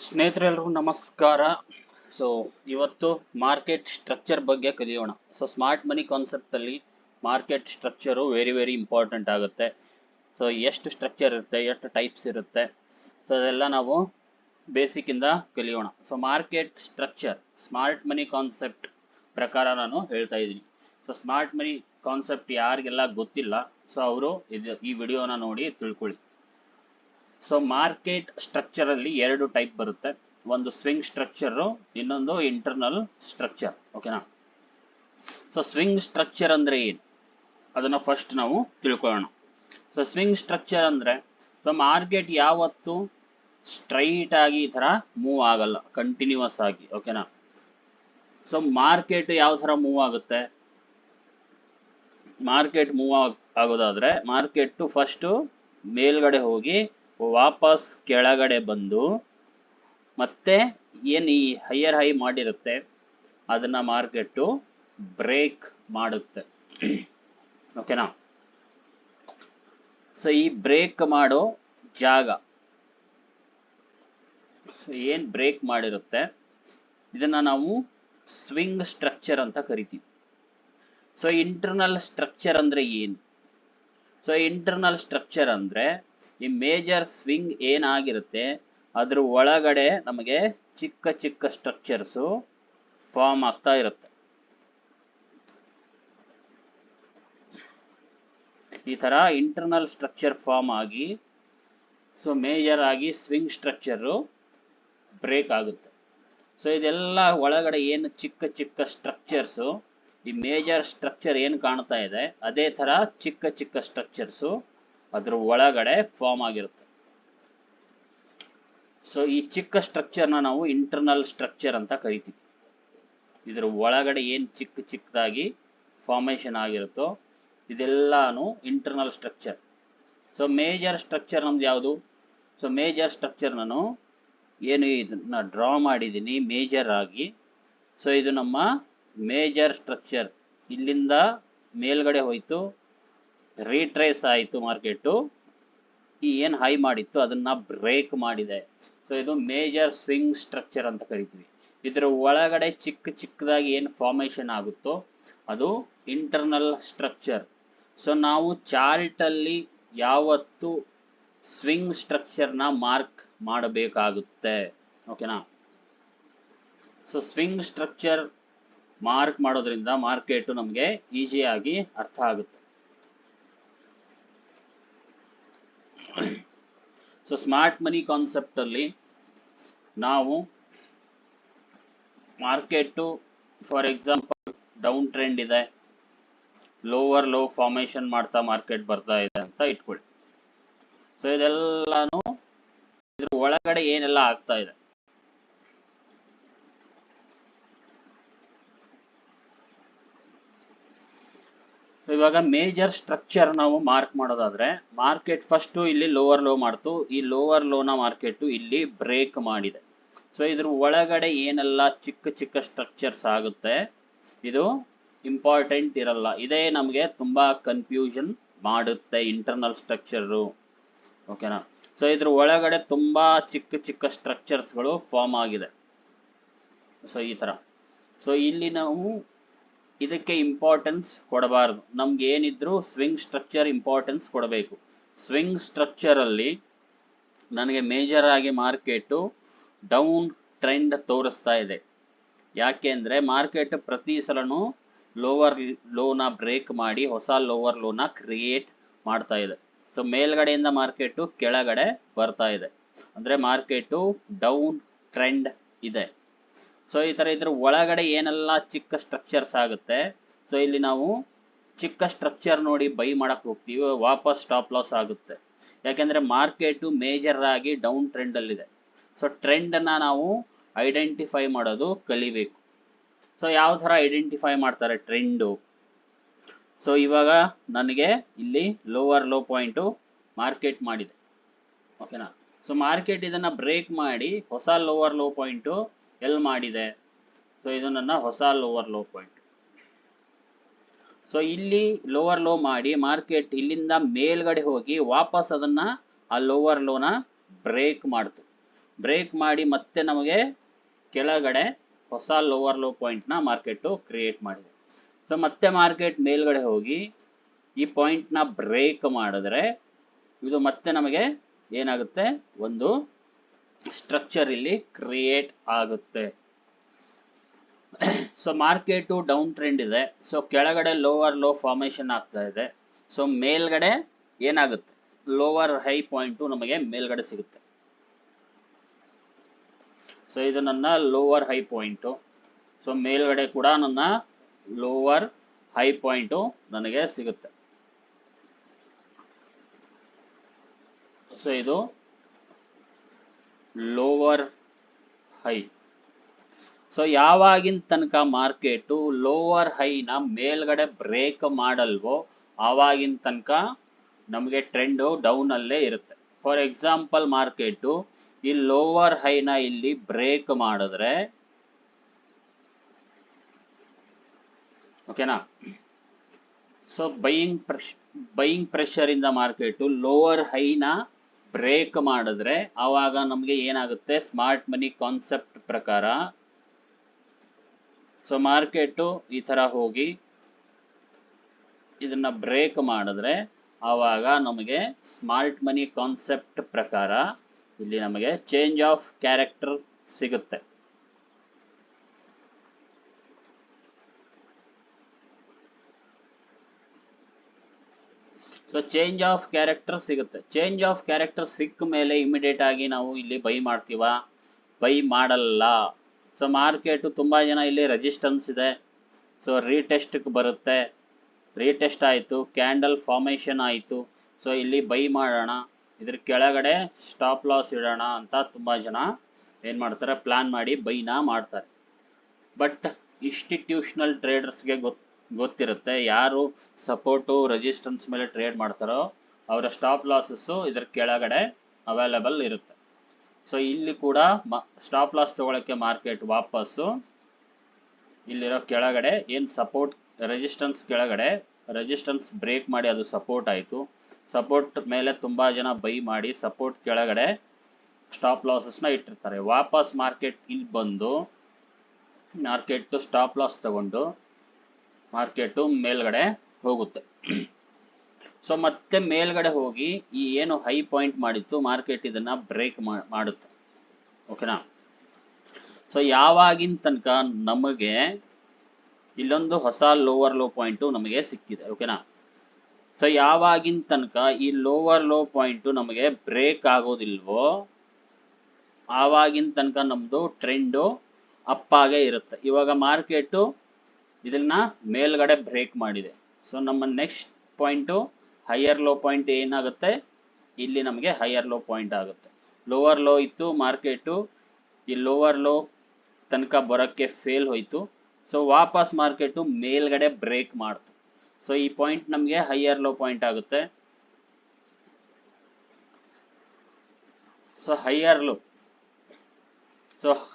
ಸ್ನೇಹಿತರೆಲ್ಲರಿಗೂ ನಮಸ್ಕಾರ. ಸೊ ಇವತ್ತು market structure ಬಗ್ಗೆ ಕಲಿಯೋಣ. ಸೊ ಸ್ಮಾರ್ಟ್ ಮನಿ ಕಾನ್ಸೆಪ್ಟಲ್ಲಿ ಮಾರ್ಕೆಟ್ ಸ್ಟ್ರಕ್ಚರು ವೆರಿ ಇಂಪಾರ್ಟೆಂಟ್ ಆಗುತ್ತೆ. ಸೊ ಎಷ್ಟು ಸ್ಟ್ರಕ್ಚರ್ ಇರುತ್ತೆ, ಎಷ್ಟು ಟೈಪ್ಸ್ ಇರುತ್ತೆ, ಸೊ ಅದೆಲ್ಲ ನಾವು ಬೇಸಿಕ್ಕಿಂದ ಕಲಿಯೋಣ. So market structure smart money concept ಪ್ರಕಾರ ನಾನು ಹೇಳ್ತಾ ಇದ್ದೀನಿ. ಸೊ ಸ್ಮಾರ್ಟ್ ಮನಿ ಕಾನ್ಸೆಪ್ಟ್ ಯಾರಿಗೆಲ್ಲ ಗೊತ್ತಿಲ್ಲ, ಸೊ ಅವರು ಈ ವಿಡಿಯೋನ ನೋಡಿ ತಿಳ್ಕೊಳ್ಳಿ. ಸೊ ಮಾರ್ಕೆಟ್ ಸ್ಟ್ರಕ್ಚರ್ ಅಲ್ಲಿ ಎರಡು ಟೈಪ್ ಬರುತ್ತೆ. ಒಂದು ಸ್ವಿಂಗ್ ಸ್ಟ್ರಕ್ಚರ್, ಇನ್ನೊಂದು ಇಂಟರ್ನಲ್ ಸ್ಟ್ರಕ್ಚರ್. ಓಕೆನಾ? ಸೊ ಸ್ವಿಂಗ್ ಸ್ಟ್ರಕ್ಚರ್ ಅಂದ್ರೆ ಏನು ಅದನ್ನ ಫಸ್ಟ್ ನಾವು ತಿಳ್ಕೊಳ್ಳೋಣ. ಸೊ ಸ್ವಿಂಗ್ ಸ್ಟ್ರಕ್ಚರ್ ಅಂದ್ರೆ ಸೊ ಮಾರ್ಕೆಟ್ ಯಾವತ್ತು ಸ್ಟ್ರೈಟ್ ಆಗಿ ಈ ತರ ಮೂವ್ ಆಗಲ್ಲ, ಕಂಟಿನ್ಯೂಸ್ ಆಗಿ. ಓಕೆನಾ? ಸೊ ಮಾರ್ಕೆಟ್ ಯಾವ ತರ ಮೂವ್ ಆಗುತ್ತೆ? ಮಾರ್ಕೆಟ್ ಮೂವ್ ಆಗೋದಾದ್ರೆ ಮಾರ್ಕೆಟ್ ಫಸ್ಟ್ ಮೇಲ್ಗಡೆ ಹೋಗಿ ವಾಪಸ್ ಕೆಳಗಡೆ ಬಂದು ಮತ್ತೆ ಏನು ಈ ಹೈಯರ್ ಹೈ ಮಾಡಿರುತ್ತೆ ಅದನ್ನ ಮಾರ್ಕೆಟ್ ಬ್ರೇಕ್ ಮಾಡುತ್ತೆ. ಓಕೆನಾ? ಸೊ ಈ ಬ್ರೇಕ್ ಮಾಡೋ ಜಾಗ, ಏನ್ ಬ್ರೇಕ್ ಮಾಡಿರುತ್ತೆ ಇದನ್ನ ನಾವು ಸ್ವಿಂಗ್ ಸ್ಟ್ರಕ್ಚರ್ ಅಂತ ಕರಿತೀವಿ. ಸೊ ಇಂಟರ್ನಲ್ ಸ್ಟ್ರಕ್ಚರ್ ಅಂದ್ರೆ ಏನು? ಸೊ ಇಂಟರ್ನಲ್ ಸ್ಟ್ರಕ್ಚರ್ ಅಂದ್ರೆ ಈ ಮೇಜರ್ ಸ್ವಿಂಗ್ ಏನಾಗಿರುತ್ತೆ ಅದ್ರ ಒಳಗಡೆ ನಮಗೆ ಚಿಕ್ಕ ಚಿಕ್ಕ ಸ್ಟ್ರಕ್ಚರ್ಸ್ ಫಾರ್ಮ್ ಆಗ್ತಾ ಇರುತ್ತೆ. ಈ ತರ ಇಂಟರ್ನಲ್ ಸ್ಟ್ರಕ್ಚರ್ ಫಾರ್ಮ್ ಆಗಿ ಸೊ ಮೇಜರ್ ಆಗಿ ಸ್ವಿಂಗ್ ಸ್ಟ್ರಕ್ಚರ್ ಬ್ರೇಕ್ ಆಗುತ್ತೆ. ಸೊ ಇದೆಲ್ಲ ಒಳಗಡೆ ಏನು ಚಿಕ್ಕ ಚಿಕ್ಕ ಸ್ಟ್ರಕ್ಚರ್ಸ್, ಈ ಮೇಜರ್ ಸ್ಟ್ರಕ್ಚರ್ ಏನು ಕಾಣ್ತಾ ಇದೆ ಅದೇ ತರ ಚಿಕ್ಕ ಚಿಕ್ಕ ಸ್ಟ್ರಕ್ಚರ್ಸ್ ಅದ್ರ ಒಳಗಡೆ ಫಾರ್ಮ್ ಆಗಿರುತ್ತೆ. ಸೊ ಈ ಚಿಕ್ಕ ಸ್ಟ್ರಕ್ಚರ್ನ ನಾವು ಇಂಟರ್ನಲ್ ಸ್ಟ್ರಕ್ಚರ್ ಅಂತ ಕರಿತೀವಿ. ಇದ್ರ ಒಳಗಡೆ ಏನು ಚಿಕ್ಕ ಚಿಕ್ಕದಾಗಿ ಫಾರ್ಮೇಶನ್ ಆಗಿರುತ್ತೋ ಇದೆಲ್ಲಾನು internal structure. So major structure ನಮ್ದು ಯಾವುದು? ಸೊ ಮೇಜರ್ ಸ್ಟ್ರಕ್ಚರ್ ನಾನು ಏನು ಇದನ್ನ ಡ್ರಾ ಮಾಡಿದ್ದೀನಿ ಮೇಜರ್ ಆಗಿ. ಸೊ ಇದು ನಮ್ಮ ಮೇಜರ್ ಸ್ಟ್ರಕ್ಚರ್. ಇಲ್ಲಿಂದ ಮೇಲ್ಗಡೆ ಹೋಯ್ತು, ರೀಟ್ರೇಸ್ ಆಯಿತು, ಮಾರ್ಕೆಟು ಈ ಏನು ಹೈ ಮಾಡಿತ್ತು ಅದನ್ನ ಬ್ರೇಕ್ ಮಾಡಿದೆ. ಸೊ ಇದು ಮೇಜರ್ ಸ್ವಿಂಗ್ ಸ್ಟ್ರಕ್ಚರ್ ಅಂತ ಕರಿತೀವಿ. ಇದರ ಒಳಗಡೆ ಚಿಕ್ಕ ಚಿಕ್ಕದಾಗಿ ಏನು ಫಾರ್ಮೇಶನ್ ಆಗುತ್ತೋ ಅದು ಇಂಟರ್ನಲ್ ಸ್ಟ್ರಕ್ಚರ್. ಸೊ ನಾವು ಚಾರ್ಟಲ್ಲಿ ಯಾವತ್ತು ಸ್ವಿಂಗ್ ಸ್ಟ್ರಕ್ಚರ್ನ ಮಾರ್ಕ್ ಮಾಡಬೇಕಾಗುತ್ತೆ. ಓಕೆನಾ? ಸೊ ಸ್ವಿಂಗ್ ಸ್ಟ್ರಕ್ಚರ್ ಮಾರ್ಕ್ ಮಾಡೋದ್ರಿಂದ ಮಾರ್ಕೆಟ್ ನಮಗೆ ಈಸಿಯಾಗಿ ಅರ್ಥ ಆಗುತ್ತೆ. ಸೊ ಸ್ಮಾರ್ಟ್ ಮನಿ ಕಾನ್ಸೆಪ್ಟ್ ಅಲ್ಲಿ ನಾವು market for example down trend ಇದೆ, ಲೋವರ್ ಲೋ ಫಾರ್ಮೇಶನ್ ಮಾಡ್ತಾ ಮಾರ್ಕೆಟ್ ಬರ್ತಾ ಇದೆ ಅಂತ ಇಟ್ಕೊಳ್ಳಿ. ಸೊ ಇದೆಲ್ಲಾನು ಇದ್ರ ಒಳಗಡೆ ಏನೆಲ್ಲ ಆಗ್ತಾ ಇದೆ, ಇವಾಗ ಮೇಜರ್ ಸ್ಟ್ರಕ್ಚರ್ ನಾವು ಮಾರ್ಕ್ ಮಾಡೋದಾದ್ರೆ ಮಾರ್ಕೆಟ್ ಫಸ್ಟ್ ಇಲ್ಲಿ ಲೋವರ್ ಲೋ ಮಾಡ್ತು, ಈ ಲೋವರ್ ಲೋನ ಮಾರ್ಕೆಟ್ ಇಲ್ಲಿ ಬ್ರೇಕ್ ಮಾಡಿದೆ. ಸೊ ಇದ್ರ ಒಳಗಡೆ ಏನೆಲ್ಲ ಚಿಕ್ಕ ಚಿಕ್ಕ ಸ್ಟ್ರಕ್ಚರ್ಸ್ ಆಗುತ್ತೆ ಇದು ಇಂಪಾರ್ಟೆಂಟ್ ಇರಲ್ಲ. ಇದೇ ನಮಗೆ ತುಂಬಾ ಕನ್ಫ್ಯೂಷನ್ ಮಾಡುತ್ತೆ ಇಂಟರ್ನಲ್ ಸ್ಟ್ರಕ್ಚರು. ಓಕೆನಾ? ಸೊ ಇದ್ರ ಒಳಗಡೆ ತುಂಬಾ ಚಿಕ್ಕ ಚಿಕ್ಕ ಸ್ಟ್ರಕ್ಚರ್ಸ್ಗಳು ಫಾರ್ಮ್ ಆಗಿದೆ. ಸೊ ಈ ತರ. ಸೊ ಇಲ್ಲಿ ನಾವು ಇದಕ್ಕೆ ಇಂಪಾರ್ಟೆನ್ಸ್ ಕೊಡಬಾರ್ದು. ನಮ್ಗೆ ಏನಿದ್ರು ಸ್ವಿಂಗ್ ಸ್ಟ್ರಕ್ಚರ್ ಇಂಪಾರ್ಟೆನ್ಸ್ ಕೊಡಬೇಕು. ಸ್ವಿಂಗ್ ಸ್ಟ್ರಕ್ಚರ್ ಅಲ್ಲಿ ನನಗೆ ಮೇಜರ್ ಆಗಿ ಮಾರ್ಕೆಟ್ ಡೌನ್ ಟ್ರೆಂಡ್ ತೋರಿಸ್ತಾ ಇದೆ. ಯಾಕೆ ಅಂದ್ರೆ ಮಾರ್ಕೆಟ್ ಪ್ರತಿ ಸಲನೂ ಲೋವರ್ ಲೋನ ಬ್ರೇಕ್ ಮಾಡಿ ಹೊಸ ಲೋವರ್ ಲೋನ ಕ್ರಿಯೇಟ್ ಮಾಡ್ತಾ ಇದೆ. ಸೊ ಮೇಲ್ಗಡೆಯಿಂದ ಮಾರ್ಕೆಟ್ ಕೆಳಗಡೆ ಬರ್ತಾ ಇದೆ ಅಂದ್ರೆ ಮಾರ್ಕೆಟ್ ಡೌನ್ ಟ್ರೆಂಡ್ ಇದೆ. ಸೊ ಈ ತರ ಇದ್ರ ಒಳಗಡೆ ಏನೆಲ್ಲ ಚಿಕ್ಕ ಸ್ಟ್ರಕ್ಚರ್ಸ್ ಆಗುತ್ತೆ, ಸೊ ಇಲ್ಲಿ ನಾವು ಚಿಕ್ಕ ಸ್ಟ್ರಕ್ಚರ್ ನೋಡಿ ಬೈ ಮಾಡಕ್ ಹೋಗ್ತೀವಿ, ವಾಪಸ್ ಸ್ಟಾಪ್ ಲಾಸ್ ಆಗುತ್ತೆ. ಯಾಕೆಂದ್ರೆ ಮಾರ್ಕೆಟ್ ಮೇಜರ್ ಆಗಿ ಡೌನ್ ಟ್ರೆಂಡ್ ಅಲ್ಲಿದೆ. ಸೊ ಟ್ರೆಂಡ್ ಅನ್ನ ನಾವು ಐಡೆಂಟಿಫೈ ಮಾಡೋದು ಕಲಿಬೇಕು. ಸೊ ಯಾವ ತರ ಐಡೆಂಟಿಫೈ ಮಾಡ್ತಾರೆ ಟ್ರೆಂಡು? ಸೊ ಇವಾಗ ನನಗೆ ಇಲ್ಲಿ ಲೋವರ್ ಲೋ ಪಾಯಿಂಟ್ ಮಾರ್ಕೆಟ್ ಮಾಡಿದೆ. ಓಕೆನಾ? ಸೊ ಮಾರ್ಕೆಟ್ ಇದನ್ನ ಬ್ರೇಕ್ ಮಾಡಿ ಹೊಸ ಲೋವರ್ ಲೋ ಪಾಯಿಂಟ್ ಎಲ್ಲಿ ಮಾಡಿದೆ? ಸೊ ಇದು ನನ್ನ ಹೊಸ ಲೋವರ್ ಲೋ ಪಾಯಿಂಟ್. ಸೊ ಇಲ್ಲಿ ಲೋವರ್ ಲೋ ಮಾಡಿ ಮಾರ್ಕೆಟ್ ಇಲ್ಲಿಂದ ಮೇಲ್ಗಡೆ ಹೋಗಿ ವಾಪಸ್ ಅದನ್ನ ಆ ಲೋವರ್ ಲೋನ ಬ್ರೇಕ್ ಮಾಡ್ತು. ಬ್ರೇಕ್ ಮಾಡಿ ಮತ್ತೆ ನಮಗೆ ಕೆಳಗಡೆ ಹೊಸ ಲೋವರ್ ಲೋ ಪಾಯಿಂಟ್ನ ಮಾರ್ಕೆಟು ಕ್ರಿಯೇಟ್ ಮಾಡಿದೆ. ಸೊ ಮತ್ತೆ ಮಾರ್ಕೆಟ್ ಮೇಲ್ಗಡೆ ಹೋಗಿ ಈ ಪಾಯಿಂಟ್ನ ಬ್ರೇಕ್ ಮಾಡಿದ್ರೆ ಇದು ಮತ್ತೆ ನಮಗೆ ಏನಾಗುತ್ತೆ, ಒಂದು ಸ್ಟ್ರಕ್ಚರ್ ಇಲ್ಲಿ ಕ್ರಿಯೇಟ್ ಆಗುತ್ತೆ. ಸೊ ಮಾರ್ಕೆಟು ಡೌನ್ ಟ್ರೆಂಡ್ ಇದೆ. ಸೊ ಕೆಳಗಡೆ ಲೋವರ್ ಲೋ ಫಾರ್ಮೇಶನ್ ಆಗ್ತಾ ಇದೆ. ಸೊ ಮೇಲ್ಗಡೆ ಏನಾಗುತ್ತೆ, ಲೋವರ್ ಹೈ ಪಾಯಿಂಟು ನಮಗೆ ಮೇಲ್ಗಡೆ ಸಿಗುತ್ತೆ. ಸೊ ಇದು ನನ್ನ ಲೋವರ್ ಹೈ ಪಾಯಿಂಟು. ಸೊ ಮೇಲ್ಗಡೆ ಕೂಡ ನನ್ನ ಲೋವರ್ ಹೈ ಪಾಯಿಂಟು ನನಗೆ ಸಿಗುತ್ತೆ. ಸೊ ಇದು ಲೋವರ್ ಹೈ. ಸೊ ಯಾವಾಗಿನ ತನಕ ಮಾರ್ಕೆಟು ಲೋವರ್ ಹೈನ ಮೇಲ್ಗಡೆ ಬ್ರೇಕ್ ಮಾಡಲ್ವೋ ಆವಾಗಿನ ತನಕ ನಮಗೆ ಟ್ರೆಂಡು ಡೌನ್ ಅಲ್ಲೇ ಇರುತ್ತೆ. ಫಾರ್ ಎಕ್ಸಾಂಪಲ್ ಮಾರ್ಕೆಟು ಈ ಲೋವರ್ ಹೈನ ಇಲ್ಲಿ ಬ್ರೇಕ್ ಮಾಡಿದ್ರೆ, ಓಕೆನಾ, ಸೊ ಬೈಯಿಂಗ್ ಪ್ರೆಷರ್ ಇಂದ ಮಾರ್ಕೆಟು ಲೋವರ್ ಹೈನ ಬ್ರೇಕ್ ಮಾಡಿದ್ರೆ ಆವಾಗ ನಮಗೆ ಏನಾಗುತ್ತೆ, ಸ್ಮಾರ್ಟ್ ಮನಿ ಕಾನ್ಸೆಪ್ಟ್ ಪ್ರಕಾರ ಸೊ ಮಾರ್ಕೆಟು ಈ ತರ ಹೋಗಿ ಇದನ್ನ ಬ್ರೇಕ್ ಮಾಡಿದ್ರೆ ಆವಾಗ ನಮಗೆ ಸ್ಮಾರ್ಟ್ ಮನಿ ಕಾನ್ಸೆಪ್ಟ್ ಪ್ರಕಾರ ಇಲ್ಲಿ ನಮಗೆ ಚೇಂಜ್ ಆಫ್ ಕ್ಯಾರೆಕ್ಟರ್ ಸಿಗುತ್ತೆ. ಸೊ ಚೇಂಜ್ ಆಫ್ ಕ್ಯಾರೆಕ್ಟರ್ ಸಿಗುತ್ತೆ. ಚೇಂಜ್ ಆಫ್ ಕ್ಯಾರೆಕ್ಟರ್ ಸಿಕ್ಕ ಮೇಲೆ ಇಮಿಡಿಯೇಟ್ ಆಗಿ ನಾವು ಇಲ್ಲಿ ಬೈ ಮಾಡ್ತೀವ? ಬೈ ಮಾಡಲ್ಲ. ಸೊ ಮಾರ್ಕೆಟು ತುಂಬಾ ಜನ ಇಲ್ಲಿ ರೆಸಿಸ್ಟೆನ್ಸ್ ಇದೆ, ಸೊ ರೀಟೆಸ್ಟ್ಗೆ ಬರುತ್ತೆ, ರೀಟೆಸ್ಟ್ ಆಯಿತು, ಕ್ಯಾಂಡಲ್ ಫಾರ್ಮೇಷನ್ ಆಯಿತು, ಸೊ ಇಲ್ಲಿ ಬೈ ಮಾಡೋಣ, ಇದ್ರ ಕೆಳಗಡೆ ಸ್ಟಾಪ್ ಲಾಸ್ ಇಡೋಣ ಅಂತ ತುಂಬಾ ಜನ ಏನು ಮಾಡ್ತಾರೆ, ಪ್ಲಾನ್ ಮಾಡಿ ಬೈನ ಮಾಡ್ತಾರೆ. ಬಟ್ ಇನ್ಸ್ಟಿಟ್ಯೂಷನಲ್ ಟ್ರೇಡರ್ಸ್ಗೆ ಗೊತ್ತಿರುತ್ತೆ ಯಾರು ಸಪೋರ್ಟು ರೆಸಿಸ್ಟೆನ್ಸ್ ಮೇಲೆ ಟ್ರೇಡ್ ಮಾಡ್ತಾರೋ ಅವರ ಸ್ಟಾಪ್ ಲಾಸಸ್ಸು ಇದ್ರ ಕೆಳಗಡೆ ಅವೈಲೇಬಲ್ ಇರುತ್ತೆ. ಸೊ ಇಲ್ಲಿ ಕೂಡ ಸ್ಟಾಪ್ ಲಾಸ್ ತಗೊಳ್ಳೋಕ್ಕೆ ಮಾರ್ಕೆಟ್ ವಾಪಸ್ಸು ಇಲ್ಲಿರೋ ಕೆಳಗಡೆ ಏನು ಸಪೋರ್ಟ್ ರೆಸಿಸ್ಟೆನ್ಸ್ ಕೆಳಗಡೆ ರೆಸಿಸ್ಟೆನ್ಸ್ ಬ್ರೇಕ್ ಮಾಡಿ ಅದು ಸಪೋರ್ಟ್ ಆಯಿತು. ಸಪೋರ್ಟ್ ಮೇಲೆ ತುಂಬ ಜನ ಬೈ ಮಾಡಿ ಸಪೋರ್ಟ್ ಕೆಳಗಡೆ ಸ್ಟಾಪ್ ಲಾಸಸ್ನ ಇಟ್ಟಿರ್ತಾರೆ. ವಾಪಸ್ ಮಾರ್ಕೆಟ್ ಇಲ್ಲಿ ಬಂದು ಮಾರ್ಕೆಟು ಸ್ಟಾಪ್ ಲಾಸ್ ತಗೊಂಡು ಮಾರ್ಕೆಟು ಮೇಲ್ಗಡೆ ಹೋಗುತ್ತೆ. ಸೊ ಮತ್ತೆ ಮೇಲ್ಗಡೆ ಹೋಗಿ ಈ ಏನು ಹೈ ಪಾಯಿಂಟ್ ಮಾಡಿತ್ತು ಮಾರ್ಕೆಟ್ ಇದನ್ನ ಬ್ರೇಕ್ ಮಾಡುತ್ತೆ. ಓಕೆನಾ? ಸೊ ಯಾವಾಗಿನ ತನಕ ನಮಗೆ ಇಲ್ಲೊಂದು ಹೊಸ ಲೋವರ್ ಲೋ ಪಾಯಿಂಟು ನಮಗೆ ಸಿಕ್ಕಿದೆ. ಓಕೆನಾ? ಸೊ ಯಾವಾಗಿನ ತನಕ ಈ ಲೋವರ್ ಲೋ ಪಾಯಿಂಟು ನಮಗೆ ಬ್ರೇಕ್ ಆಗೋದಿಲ್ವೋ ಆವಾಗಿನ ತನಕ ನಮ್ಮದು ಟ್ರೆಂಡು ಅಪ್ ಆಗೇ ಇರುತ್ತೆ. ಇವಾಗ ಮಾರ್ಕೆಟು ಇದನ್ನ ಮೇಲ್ಗಡೆ ಬ್ರೇಕ್ ಮಾಡಿದೆ. ಸೊ ನಮ್ಮ next point higher low point ಏನಾಗುತ್ತೆ, ಇಲ್ಲಿ ನಮಗೆ ಹೈಯರ್ ಲೋ ಪಾಯಿಂಟ್ ಆಗುತ್ತೆ. ಲೋವರ್ ಲೋ ಇತ್ತು ಮಾರ್ಕೆಟು, ಈ ಲೋವರ್ ಲೋ ತನಕ ಬರೋಕ್ಕೆ ಫೇಲ್ ಹೋಯಿತು. ಸೊ ವಾಪಸ್ ಮಾರ್ಕೆಟು ಮೇಲ್ಗಡೆ ಬ್ರೇಕ್ ಮಾಡ್ತು. ಸೊ ಈ ಪಾಯಿಂಟ್ ನಮಗೆ ಹೈಯರ್ ಲೋ ಪಾಯಿಂಟ್ ಆಗುತ್ತೆ. ಸೊ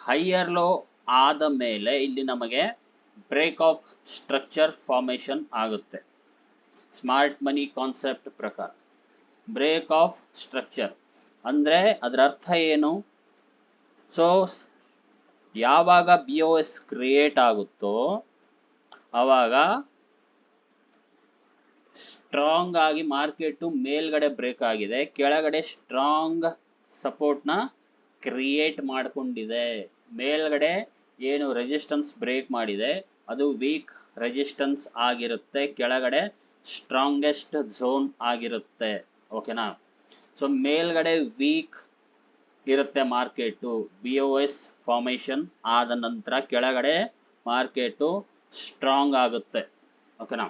ಹೈಯರ್ ಲೋ ಆದ ಮೇಲೆ ಇಲ್ಲಿ ನಮಗೆ ಬ್ರೇಕ್ ಆಫ್ ಸ್ಟ್ರಕ್ಚರ್ ಫಾರ್ಮೇಷನ್ ಆಗುತ್ತೆ. ಸ್ಮಾರ್ಟ್ ಮನಿ ಕಾನ್ಸೆಪ್ಟ್ ಪ್ರಕಾರ ಬ್ರೇಕ್ ಆಫ್ ಸ್ಟ್ರಕ್ಚರ್ ಅಂದರೆ ಅದರ ಅರ್ಥ ಏನು? ಸೊ ಯಾವಾಗ BOS ಕ್ರಿಯೇಟ್ ಆಗುತ್ತೋ ಆವಾಗ ಸ್ಟ್ರಾಂಗ್ ಆಗಿ ಮಾರ್ಕೆಟು ಮೇಲ್ಗಡೆ ಬ್ರೇಕ್ ಆಗಿದೆ, ಕೆಳಗಡೆ ಸ್ಟ್ರಾಂಗ್ ಸಪೋರ್ಟ್ನ ಕ್ರಿಯೇಟ್ ಮಾಡಿಕೊಂಡಿದೆ. ಮೇಲ್ಗಡೆ ಏನು ರೆಸಿಸ್ಟೆನ್ಸ್ ಬ್ರೇಕ್ ಮಾಡಿದೆ ಅದು ವೀಕ್ ರೆಸಿಸ್ಟೆನ್ಸ್ ಆಗಿರುತ್ತೆ, ಕೆಳಗಡೆ ಸ್ಟ್ರಾಂಗೆಸ್ಟ್ ಝೋನ್ ಆಗಿರುತ್ತೆ. ಓಕೆನಾ? ಸೊ ಮೇಲ್ಗಡೆ ವೀಕ್ ಇರುತ್ತೆ ಮಾರ್ಕೆಟು, BOS ಫಾರ್ಮೇಷನ್ ಆದ ನಂತರ ಕೆಳಗಡೆ ಮಾರ್ಕೆಟು ಸ್ಟ್ರಾಂಗ್ ಆಗುತ್ತೆ. ಓಕೆನಾ?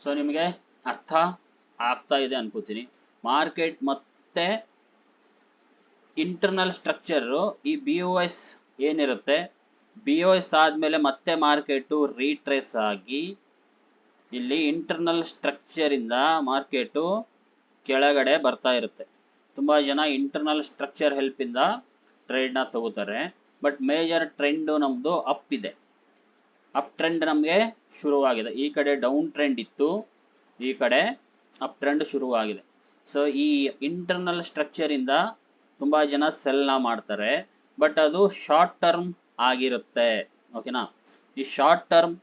ಸೊ ನಿಮಗೆ ಅರ್ಥ ಆಗ್ತಾ ಇದೆ ಅನ್ಕೋತೀನಿ. ಮಾರ್ಕೆಟ್ ಮತ್ತೆ ಇಂಟರ್ನಲ್ ಸ್ಟ್ರಕ್ಚರು ಈ BOS ಏನಿರುತ್ತೆ, BOS ಆದಮೇಲೆ ಮತ್ತೆ ಮಾರ್ಕೆಟು ರೀಟ್ರೇಸ್ ಆಗಿ ಇಲ್ಲಿ ಇಂಟರ್ನಲ್ ಸ್ಟ್ರಕ್ಚರಿಂದ ಮಾರ್ಕೆಟು ಕೆಳಗಡೆ ಬರ್ತಾ ಇರುತ್ತೆ. ತುಂಬ ಜನ ಇಂಟರ್ನಲ್ ಸ್ಟ್ರಕ್ಚರ್ ಹೆಲ್ಪಿಂದ ಟ್ರೇಡ್ನ ತಗೋತಾರೆ. ಬಟ್ ಮೇಜರ್ ಟ್ರೆಂಡು ನಮ್ಮದು ಅಪ್ ಇದೆ. ಅಪ್ ಟ್ರೆಂಡ್ ನಮಗೆ ಶುರುವಾಗಿದೆ. ಈ ಕಡೆ ಡೌನ್ ಟ್ರೆಂಡ್ ಇತ್ತು, ಈ ಕಡೆ ಅಪ್ ಟ್ರೆಂಡ್ ಶುರುವಾಗಿದೆ. ಸೊ ಈ ಇಂಟರ್ನಲ್ ಸ್ಟ್ರಕ್ಚರ್ ಇಂದ ತುಂಬಾ ಜನ ಸೆಲ್ ನ ಮಾಡ್ತಾರೆ, ಬಟ್ ಅದು ಶಾರ್ಟ್ ಟರ್ಮ್ ಆಗಿರುತ್ತೆ. ಓಕೆನಾ, ಈ ಶಾರ್ಟ್ ಟರ್ಮ್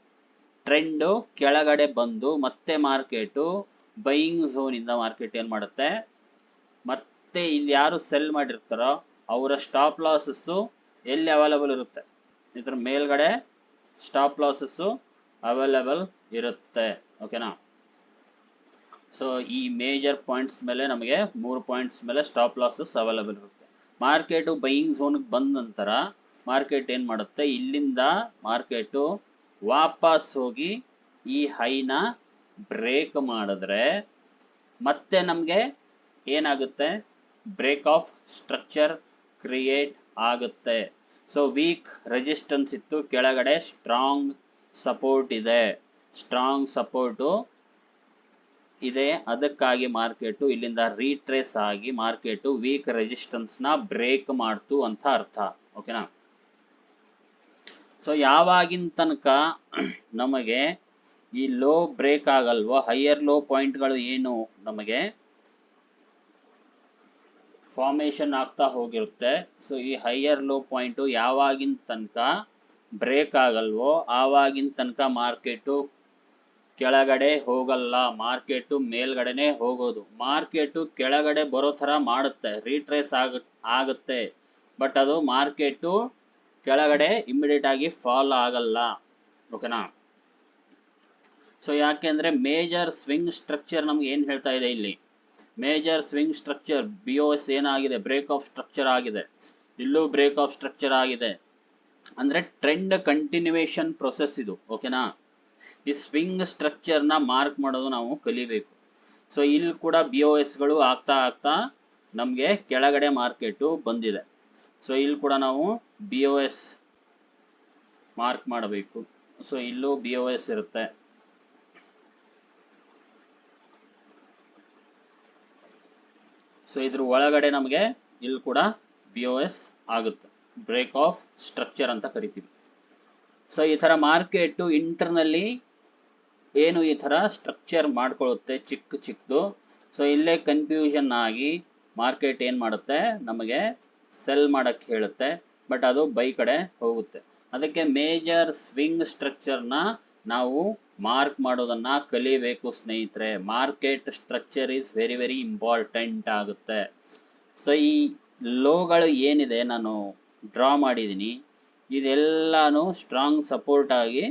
ಟ್ರೆಂಡ್ ಕೆಳಗಡೆ ಬಂದು ಮತ್ತೆ ಮಾರ್ಕೆಟ್ ಬೈಯಿಂಗ್ ಝೋನ್ ಇಂದ ಮಾರ್ಕೆಟ್ ಏನ್ ಮಾಡುತ್ತೆ, ಮತ್ತೆ ಇಲ್ಲಿ ಯಾರು ಸೆಲ್ ಮಾಡಿರ್ತಾರೋ ಅವರ ಸ್ಟಾಪ್ ಲಾಸಸ್ ಎಲ್ಲಿ ಅವೈಲಬಲ್ ಇರುತ್ತೆ, ಇದ್ರ ಮೇಲ್ಗಡೆ ಸ್ಟಾಪ್ ಲಾಸಸ್ ಅವೈಲಬಲ್ ಇರುತ್ತೆ. ಓಕೆನಾ, ಸೊ ಈ ಮೇಜರ್ ಪಾಯಿಂಟ್ಸ್ ಮೇಲೆ ನಮಗೆ 3 ಪಾಯಿಂಟ್ಸ್ ಮೇಲೆ ಸ್ಟಾಪ್ ಲಾಸಸ್ ಅವೈಲಬಲ್ ಇರುತ್ತೆ. ಮಾರ್ಕೆಟ್ ಬೈಯಿಂಗ್ ಝೋನ್ ಬಂದ ನಂತರ ಮಾರ್ಕೆಟ್ ಏನ್ ಮಾಡುತ್ತೆ, ಇಲ್ಲಿಂದ ಮಾರ್ಕೆಟ್ ವಾಪಸ್ ಹೋಗಿ ಈ ಹೈನ ಬ್ರೇಕ್ ಮಾಡಿದ್ರೆ ಮತ್ತೆ ನಮಗೆ ಏನಾಗುತ್ತೆ, ಬ್ರೇಕ್ ಆಫ್ ಸ್ಟ್ರಕ್ಚರ್ ಕ್ರಿಯೇಟ್ ಆಗುತ್ತೆ. ಸೊ ವೀಕ್ ರೆಸಿಸ್ಟೆನ್ಸ್ ಇತ್ತು, ಕೆಳಗಡೆ ಸ್ಟ್ರಾಂಗ್ ಸಪೋರ್ಟ್ ಇದೆ, ಸ್ಟ್ರಾಂಗ್ ಸಪೋರ್ಟು ಇದೆ, ಅದಕ್ಕಾಗಿ ಮಾರ್ಕೆಟ್ ಇಲ್ಲಿಂದ ರೀಟ್ರೇಸ್ ಆಗಿ ಮಾರ್ಕೆಟ್ ವೀಕ್ ರೆಸಿಸ್ಟೆನ್ಸ್ ನ ಬ್ರೇಕ್ ಮಾಡ್ತು ಅಂತ ಅರ್ಥ. ಓಕೆನಾ, ಸೊ ಯಾವಾಗಿನ ತನಕ ನಮಗೆ ಈ ಲೋ ಬ್ರೇಕ್ ಆಗಲ್ವೋ, ಹೈಯರ್ ಲೋ ಪಾಯಿಂಟ್ಗಳು ಏನು ನಮಗೆ ಫಾರ್ಮೇಶನ್ ಆಗ್ತಾ ಹೋಗಿರುತ್ತೆ. ಸೊ ಈ ಹೈಯರ್ ಲೋ ಪಾಯಿಂಟ್ ಯಾವಾಗಿನ ತನಕ ಬ್ರೇಕ್ ಆಗಲ್ವೋ ಆವಾಗಿನ ತನಕ ಮಾರ್ಕೆಟು ಕೆಳಗಡೆ ಹೋಗಲ್ಲ, ಮಾರ್ಕೆಟು ಮೇಲ್ಗಡೆನೆ ಹೋಗೋದು. ಮಾರ್ಕೆಟು ಕೆಳಗಡೆ ಬರೋ ತರ ಮಾಡುತ್ತೆ, ರೀಟ್ರೇಸ್ ಆಗುತ್ತೆ, ಬಟ್ ಅದು ಮಾರ್ಕೆಟು ಕೆಳಗಡೆ ಇಮಿಡಿಯೇಟ್ ಆಗಿ ಫಾಲ್ ಆಗಲ್ಲ. ಓಕೆನಾ, ಸೊ ಯಾಕೆಂದ್ರೆ ಮೇಜರ್ ಸ್ವಿಂಗ್ ಸ್ಟ್ರಕ್ಚರ್ ನಮ್ಗೆ ಏನ್ ಹೇಳ್ತಾ ಇದೆ, ಇಲ್ಲಿ ಮೇಜರ್ ಸ್ವಿಂಗ್ ಸ್ಟ್ರಕ್ಚರ್ BOS ಏನಾಗಿದೆ, ಬ್ರೇಕ್ ಆಫ್ ಸ್ಟ್ರಕ್ಚರ್ ಆಗಿದೆ, ಇಲ್ಲೂ ಬ್ರೇಕ್ ಆಫ್ ಸ್ಟ್ರಕ್ಚರ್ ಆಗಿದೆ, ಅಂದ್ರೆ ಟ್ರೆಂಡ್ ಕಂಟಿನ್ಯೂಯೇಷನ್ ಪ್ರೊಸೆಸ್ ಇದು. ಓಕೆನಾ, ಈ ಸ್ವಿಂಗ್ ಸ್ಟ್ರಕ್ಚರ್ ನ ಮಾರ್ಕ್ ಮಾಡೋದು ನಾವು ಕಲಿಬೇಕು. ಸೊ ಇಲ್ಲಿ ಕೂಡ BOS ಗಳು ಆಗ್ತಾ ಆಗ್ತಾ ನಮ್ಗೆ ಕೆಳಗಡೆ ಮಾರ್ಕೆಟ್ ಬಂದಿದೆ. ಸೊ ಇಲ್ಲಿ ಕೂಡ ನಾವು BOS ಮಾರ್ಕ್ ಮಾಡಬೇಕು. ಸೊ ಇಲ್ಲೂ BOS ಇರುತ್ತೆ. ಸೊ ಇದ್ರ ಒಳಗಡೆ ನಮಗೆ ಇಲ್ಲಿ ಕೂಡ BOS ಆಗುತ್ತೆ, ಬ್ರೇಕ್ ಆಫ್ ಸ್ಟ್ರಕ್ಚರ್ ಅಂತ ಕರಿತೀವಿ. ಸೊ ಈ ತರ ಮಾರ್ಕೆಟ್ ಇಂಟರ್ನಲ್ಲಿ ಏನು ಈ ತರ ಸ್ಟ್ರಕ್ಚರ್ ಮಾಡ್ಕೊಳ್ಳುತ್ತೆ ಚಿಕ್ಕ ಚಿಕ್ಕದು. ಸೊ ಇಲ್ಲೇ ಕನ್ಫ್ಯೂಷನ್ ಆಗಿ ಮಾರ್ಕೆಟ್ ಏನ್ ಮಾಡುತ್ತೆ, ನಮಗೆ ಸೆಲ್ ಮಾಡಕ್ಕೆ ಹೇಳುತ್ತೆ, ಬಟ್ ಅದು ಬೈ ಕಡೆ ಹೋಗುತ್ತೆ. ಅದಕ್ಕೆ ಮೇಜರ್ ಸ್ವಿಂಗ್ ಸ್ಟ್ರಕ್ಚರ್ನ ನಾವು ಮಾರ್ಕ್ ಮಾಡೋದನ್ನ ಕಲಿಬೇಕು ಸ್ನೇಹಿತರೆ. Market structure is very very important ಆಗುತ್ತೆ. ಸೊ ಈ ಲೋಗಳು ಏನಿದೆ ನಾನು ಡ್ರಾ ಮಾಡಿದ್ದೀನಿ, ಇದೆಲ್ಲಾನು ಸ್ಟ್ರಾಂಗ್ ಸಪೋರ್ಟ್ ಆಗಿ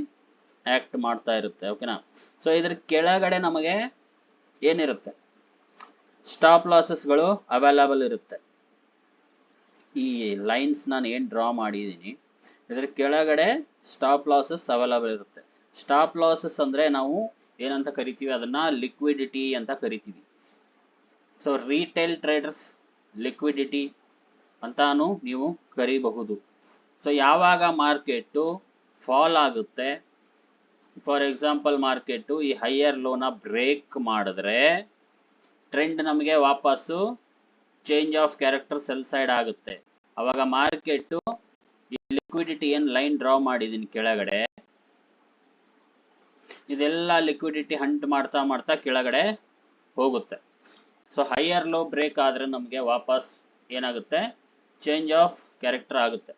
ಆಕ್ಟ್ ಮಾಡ್ತಾ ಇರುತ್ತೆ. ಓಕೆನಾ, ಸೊ ಇದ್ರ ಕೆಳಗಡೆ ನಮಗೆ ಏನಿರುತ್ತೆ, ಸ್ಟಾಪ್ ಲಾಸಸ್ಗಳು ಅವೈಲಬಲ್ ಇರುತ್ತೆ. ಈ ಲೈನ್ಸ್ ನಾನು ಏನ್ ಡ್ರಾ ಮಾಡಿದ್ದೀನಿ ಇದ್ರ ಕೆಳಗಡೆ ಸ್ಟಾಪ್ ಲಾಸಸ್ ಅವೈಲಬಲ್ ಇರುತ್ತೆ. ಸ್ಟಾಪ್ ಲಾಸಸ್ ಅಂದ್ರೆ ನಾವು ಏನಂತ ಕರಿತೀವಿ, ಅದನ್ನ ಲಿಕ್ವಿಡಿಟಿ ಅಂತ ಕರಿತೀವಿ. ಸೊ ರಿಟೇಲ್ ಟ್ರೇಡರ್ಸ್ ಲಿಕ್ವಿಡಿಟಿ ಅಂತಾನು ನೀವು ಕರಿಬಹುದು. ಸೊ ಯಾವಾಗ ಮಾರ್ಕೆಟ್ ಫಾಲ್ ಆಗುತ್ತೆ, ಫಾರ್ ಎಕ್ಸಾಂಪಲ್ ಮಾರ್ಕೆಟ್ ಈ ಹೈಯರ್ ಲೋನ ಬ್ರೇಕ್ ಮಾಡಿದ್ರೆ ಟ್ರೆಂಡ್ ನಮಗೆ ವಾಪಸ್ಸು change of character cell side ಆಗುತ್ತೆ. ಅವಾಗ ಮಾರ್ಕೆಟ್ ಈ ಲಿಕ್ವಿಡಿಟಿ ಏನ್ ಲೈನ್ ಡ್ರಾ ಮಾಡಿದೀನಿ ಕೆಳಗಡೆ, ಇದೆಲ್ಲ ಲಿಕ್ವಿಡಿಟಿ ಹಂಟ್ ಮಾಡ್ತಾ ಮಾಡ್ತಾ ಕೆಳಗಡೆ ಹೋಗುತ್ತೆ. ಸೊ ಹೈಯರ್ ಲೋ ಬ್ರೇಕ್ ಆದ್ರೆ ನಮಗೆ ವಾಪಸ್ ಏನಾಗುತ್ತೆ, ಚೇಂಜ್ ಆಫ್ ಕ್ಯಾರೆಕ್ಟರ್ ಆಗುತ್ತೆ.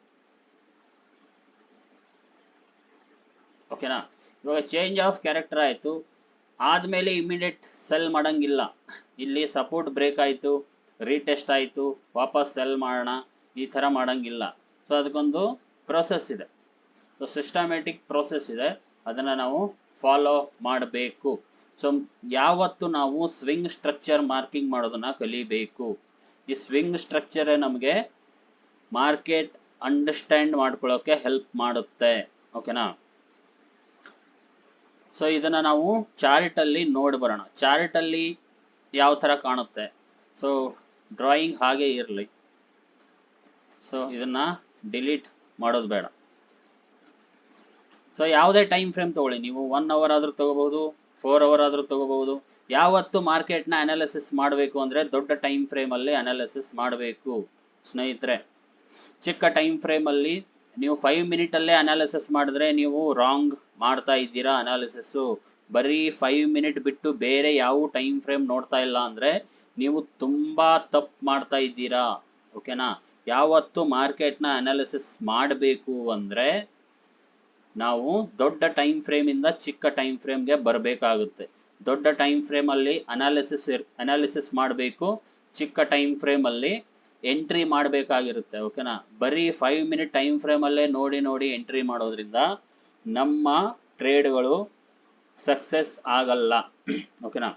ಓಕೆನಾ, ಇವಾಗ ಚೇಂಜ್ ಆಫ್ ಕ್ಯಾರೆಕ್ಟರ್ ಆಯ್ತು, ಆದ್ಮೇಲೆ ಇಮಿಡಿಯೇಟ್ ಸೆಲ್ ಮಾಡಂಗಿಲ್ಲ. ಇಲ್ಲಿ ಸಪೋರ್ಟ್ ಬ್ರೇಕ್ ಆಯ್ತು, ರೀಟೆಸ್ಟ್ ಆಯ್ತು, ವಾಪಸ್ ಸೆಲ್ ಮಾಡೋಣ, ಈ ತರ ಮಾಡಂಗಿಲ್ಲ. ಸೊ ಅದಕ್ಕೊಂದು ಪ್ರೋಸೆಸ್ ಇದೆ, ಸೊ ಸಿಸ್ಟಮ್ಯಾಟಿಕ್ ಪ್ರೋಸೆಸ್ ಇದೆ, ಅದನ್ನ ನಾವು ಫಾಲೋ ಮಾಡಬೇಕು. ಸೊ ಯಾವತ್ತು ನಾವು ಸ್ವಿಂಗ್ ಸ್ಟ್ರಕ್ಚರ್ ಮಾರ್ಕಿಂಗ್ ಮಾಡೋದನ್ನ ಕಲಿಬೇಕು. ಈ ಸ್ವಿಂಗ್ ಸ್ಟ್ರಕ್ಚರ್ ನಮಗೆ ಮಾರ್ಕೆಟ್ ಅಂಡರ್ಸ್ಟ್ಯಾಂಡ್ ಮಾಡ್ಕೊಳ್ಳೋಕೆ ಹೆಲ್ಪ್ ಮಾಡುತ್ತೆ. ಓಕೆನಾ, ಸೊ ಇದನ್ನ ನಾವು ಚಾರ್ಟ್ ಅಲ್ಲಿ ನೋಡಿ ಬರೋಣ. ಚಾರ್ಟ್ ಅಲ್ಲಿ ಯಾವ ತರ ಕಾಣುತ್ತೆ, ಸೊ ಡ್ರಾಯಿಂಗ್ ಹಾಗೆ ಇರಲಿ, ಸೊ ಇದನ್ನ ಡಿಲೀಟ್ ಮಾಡೋದು ಬೇಡ. ಸೊ ಯಾವುದೇ ಟೈಮ್ ಫ್ರೇಮ್ ತಗೊಳ್ಳಿ, ನೀವು 1 ಅವರ್ ಆದ್ರೂ ತಗೋಬಹುದು, 4 ಅವರ್ ಆದ್ರೂ ತಗೋಬಹುದು. ಯಾವತ್ತು ಮಾರ್ಕೆಟ್ ನ ಅನಾಲಿಸಿಸ್ ಮಾಡಬೇಕು ಅಂದ್ರೆ ದೊಡ್ಡ ಟೈಮ್ ಫ್ರೇಮ್ ಅಲ್ಲಿ ಅನಾಲಿಸಿಸ್ ಮಾಡಬೇಕು ಸ್ನೇಹಿತರೆ. ಚಿಕ್ಕ ಟೈಮ್ ಫ್ರೇಮ್ ಅಲ್ಲಿ ನೀವು 5 ಮಿನಿಟ್ ಅಲ್ಲೇ ಅನಾಲಿಸಿಸ್ ಮಾಡಿದ್ರೆ ನೀವು ರಾಂಗ್ ಮಾಡ್ತಾ ಇದ್ದೀರಾ ಅನಾಲಿಸಿಸ್. ಬರೀ 5 ಮಿನಿಟ್ ಬಿಟ್ಟು ಬೇರೆ ಯಾವ ಟೈಮ್ ಫ್ರೇಮ್ ನೋಡ್ತಾ ಇಲ್ಲ ಅಂದ್ರೆ ನೀವು ತುಂಬಾ ತಪ್ಪು ಮಾಡ್ತಾ ಇದ್ದೀರಾ. ಓಕೆನಾ? ಯಾವತ್ತು ಮಾರ್ಕೆಟ್ನ ಅನಾಲಿಸಿಸ್ ಮಾಡಬೇಕು ಅಂದ್ರೆ ನಾವು ದೊಡ್ಡ ಟೈಮ್ ಫ್ರೇಮ್ ಇಂದ ಚಿಕ್ಕ ಟೈಮ್ ಫ್ರೇಮ್ಗೆ ಬರಬೇಕಾಗುತ್ತೆ. ದೊಡ್ಡ ಟೈಮ್ ಫ್ರೇಮ್ ಅಲ್ಲಿ ಅನಾಲಿಸಿಸ್ ಮಾಡಬೇಕು, ಚಿಕ್ಕ ಟೈಮ್ ಫ್ರೇಮ್ ಅಲ್ಲಿ ಎಂಟ್ರಿ ಮಾಡಬೇಕಾಗಿರುತ್ತೆ. ಓಕೆನಾ? ಬರೀ 5 ಮಿನಿಟ್ ಟೈಮ್ ಫ್ರೇಮ್ ಅಲ್ಲೇ ನೋಡಿ ನೋಡಿ ಎಂಟ್ರಿ ಮಾಡೋದ್ರಿಂದ ನಮ್ಮ ಟ್ರೇಡ್ಗಳು ಸಕ್ಸಸ್ ಆಗಲ್ಲ. ಓಕೆನಾ?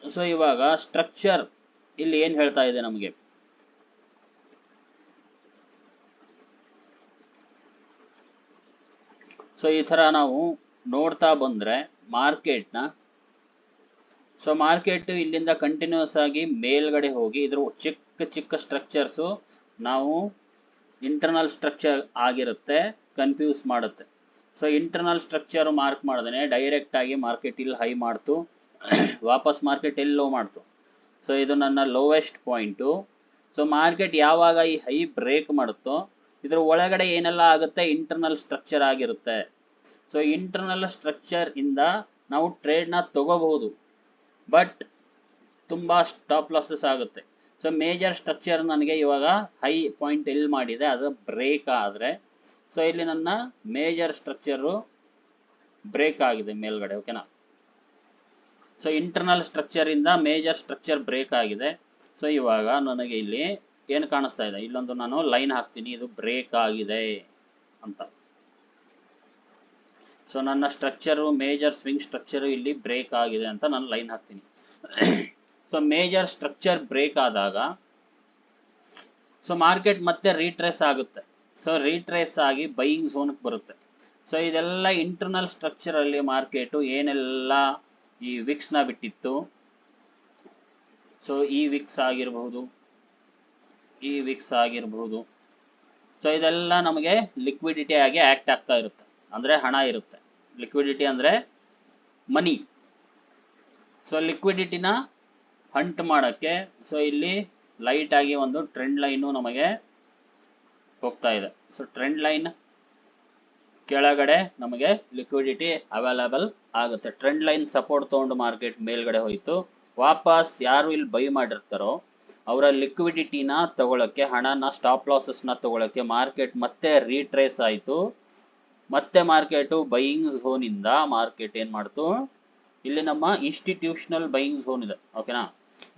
ಸೊ ಇವಾಗ ಸ್ಟ್ರಕ್ಚರ್ ಇಲ್ಲಿ ಏನ್ ಹೇಳ್ತಾ ಇದೆ ನಮಗೆ? ಸೊ ಈ ತರ ನಾವು ನೋಡ್ತಾ ಬಂದ್ರೆ ಮಾರ್ಕೆಟ್ನ, ಸೊ ಮಾರ್ಕೆಟ್ ಇಲ್ಲಿಂದ ಕಂಟಿನ್ಯೂಸ್ ಆಗಿ ಮೇಲ್ಗಡೆ ಹೋಗಿ ಇದ್ರ ಚಿಕ್ಕ ಚಿಕ್ಕ ಸ್ಟ್ರಕ್ಚರ್ಸು ನಾವು ಇಂಟರ್ನಲ್ ಸ್ಟ್ರಕ್ಚರ್ ಆಗಿರುತ್ತೆ, ಕನ್ಫ್ಯೂಸ್ ಮಾಡುತ್ತೆ. ಸೊ ಇಂಟರ್ನಲ್ ಸ್ಟ್ರಕ್ಚರ್ ಮಾರ್ಕ್ ಮಾಡಿದ್ರೆ ಡೈರೆಕ್ಟ್ ಆಗಿ ಮಾರ್ಕೆಟ್ ಇಲ್ಲಿ ಹೈ ಮಾಡ್ತು, ವಾಪಸ್ ಮಾರ್ಕೆಟ್ ಎಲ್ಲಿ ಲೋ ಮಾಡ್ತು. ಸೊ ಇದು ನನ್ನ ಲೋವೆಸ್ಟ್ ಪಾಯಿಂಟು. ಸೊ ಮಾರ್ಕೆಟ್ ಯಾವಾಗ ಈ ಹೈ ಬ್ರೇಕ್ ಮಾಡುತ್ತೋ ಇದ್ರ ಒಳಗಡೆ ಏನೆಲ್ಲ ಆಗುತ್ತೆ? ಇಂಟರ್ನಲ್ ಸ್ಟ್ರಕ್ಚರ್ ಆಗಿರುತ್ತೆ. ಸೊ ಇಂಟರ್ನಲ್ ಸ್ಟ್ರಕ್ಚರ್ ಇಂದ ನಾವು ಟ್ರೇಡ್ನ ತಗೋಬಹುದು, ಬಟ್ ತುಂಬಾ ಸ್ಟಾಪ್ ಲಾಸಸ್ ಆಗುತ್ತೆ. ಸೊ ಮೇಜರ್ ಸ್ಟ್ರಕ್ಚರ್ ನನಗೆ ಇವಾಗ ಹೈ ಪಾಯಿಂಟ್ ಎಲ್ಲಿ ಮಾಡಿದೆ ಅದು ಬ್ರೇಕ್ ಆದ್ರೆ, ಸೊ ಇಲ್ಲಿ ನನ್ನ ಮೇಜರ್ ಸ್ಟ್ರಕ್ಚರು ಬ್ರೇಕ್ ಆಗಿದೆ ಮೇಲ್ಗಡೆ. ಓಕೆನಾ? ಸೊ ಇಂಟರ್ನಲ್ ಸ್ಟ್ರಕ್ಚರ್ ಇಂದ ಮೇಜರ್ ಸ್ಟ್ರಕ್ಚರ್ ಬ್ರೇಕ್ ಆಗಿದೆ. ಸೊ ಇವಾಗ ನನಗೆ ಇಲ್ಲಿ ಏನು ಕಾಣಿಸ್ತಾ ಇದೆ? ಇಲ್ಲೊಂದು ನಾನು ಲೈನ್ ಹಾಕ್ತೀನಿ, ಇದು ಬ್ರೇಕ್ ಆಗಿದೆ ಅಂತ. ಸೊ ನನ್ನ ಸ್ಟ್ರಕ್ಚರು ಮೇಜರ್ ಸ್ವಿಂಗ್ ಸ್ಟ್ರಕ್ಚರು ಇಲ್ಲಿ ಬ್ರೇಕ್ ಆಗಿದೆ ಅಂತ ನಾನು ಲೈನ್ ಹಾಕ್ತೀನಿ. ಸೊ ಮೇಜರ್ ಸ್ಟ್ರಕ್ಚರ್ ಬ್ರೇಕ್ ಆದಾಗ ಸೊ ಮಾರ್ಕೆಟ್ ಮತ್ತೆ ರೀಟ್ರೇಸ್ ಆಗುತ್ತೆ. ಸೊ ರೀಟ್ರೇಸ್ ಆಗಿ ಬೈಯಿಂಗ್ ಝೋನ್ಗೆ ಬರುತ್ತೆ. ಸೊ ಇದೆಲ್ಲ ಇಂಟರ್ನಲ್ ಸ್ಟ್ರಕ್ಚರ್ ಅಲ್ಲಿ ಮಾರ್ಕೆಟ್ ಏನೆಲ್ಲ ಈ ವಿಕ್ಸ್ ನ ಬಿಟ್ಟಿತ್ತು, ಸೊ ಈ ವಿಕ್ಸ್ ಆಗಿರಬಹುದು, ಈ ವಿಕ್ಸ್ ಆಗಿರಬಹುದು. ಸೊ ಇದೆಲ್ಲ ನಮಗೆ ಲಿಕ್ವಿಡಿಟಿ ಆಗಿ ಆಕ್ಟ್ ಆಗ್ತಾ ಇರುತ್ತೆ, ಅಂದ್ರೆ ಹಣ ಇರುತ್ತೆ. ಲಿಕ್ವಿಡಿಟಿ ಅಂದ್ರೆ ಮನಿ. ಸೊ ಲಿಕ್ವಿಡಿಟಿನ ಹಂಟ್ ಮಾಡಕ್ಕೆ ಸೊ ಇಲ್ಲಿ ಲೈಟ್ ಆಗಿ ಒಂದು ಟ್ರೆಂಡ್ ಲೈನು ನಮಗೆ ಹೋಗ್ತಾ ಇದೆ. ಸೊ ಟ್ರೆಂಡ್ ಲೈನ್ ಕೆಳಗಡೆ ನಮಗೆ ಲಿಕ್ವಿಡಿಟಿ ಅವೈಲಬಲ್ ಆಗುತ್ತೆ. ಟ್ರೆಂಡ್ ಲೈನ್ ಸಪೋರ್ಟ್ ತಗೊಂಡು ಮಾರ್ಕೆಟ್ ಮೇಲ್ಗಡೆ ಹೋಯ್ತು. ವಾಪಸ್ ಯಾರು ಇಲ್ಲಿ ಬೈ ಮಾಡಿರ್ತಾರೋ ಅವರ ಲಿಕ್ವಿಡಿಟಿನ ತಗೊಳಕ್ಕೆ, ಹಣನ, ಸ್ಟಾಪ್ ಲಾಸಸ್ನ ತಗೊಳಕ್ಕೆ ಮಾರ್ಕೆಟ್ ಮತ್ತೆ ರೀಟ್ರೇಸ್ ಆಯಿತು. ಮತ್ತೆ ಮಾರ್ಕೆಟ್ ಬೈಯಿಂಗ್ ಝೋನ್ ಇಂದ ಮಾರ್ಕೆಟ್ ಏನ್ ಮಾಡ್ತು? ಇಲ್ಲಿ ನಮ್ಮ ಇನ್ಸ್ಟಿಟ್ಯೂಷನಲ್ ಬೈಯಿಂಗ್ ಝೋನ್ ಇದೆ. ಓಕೆನಾ?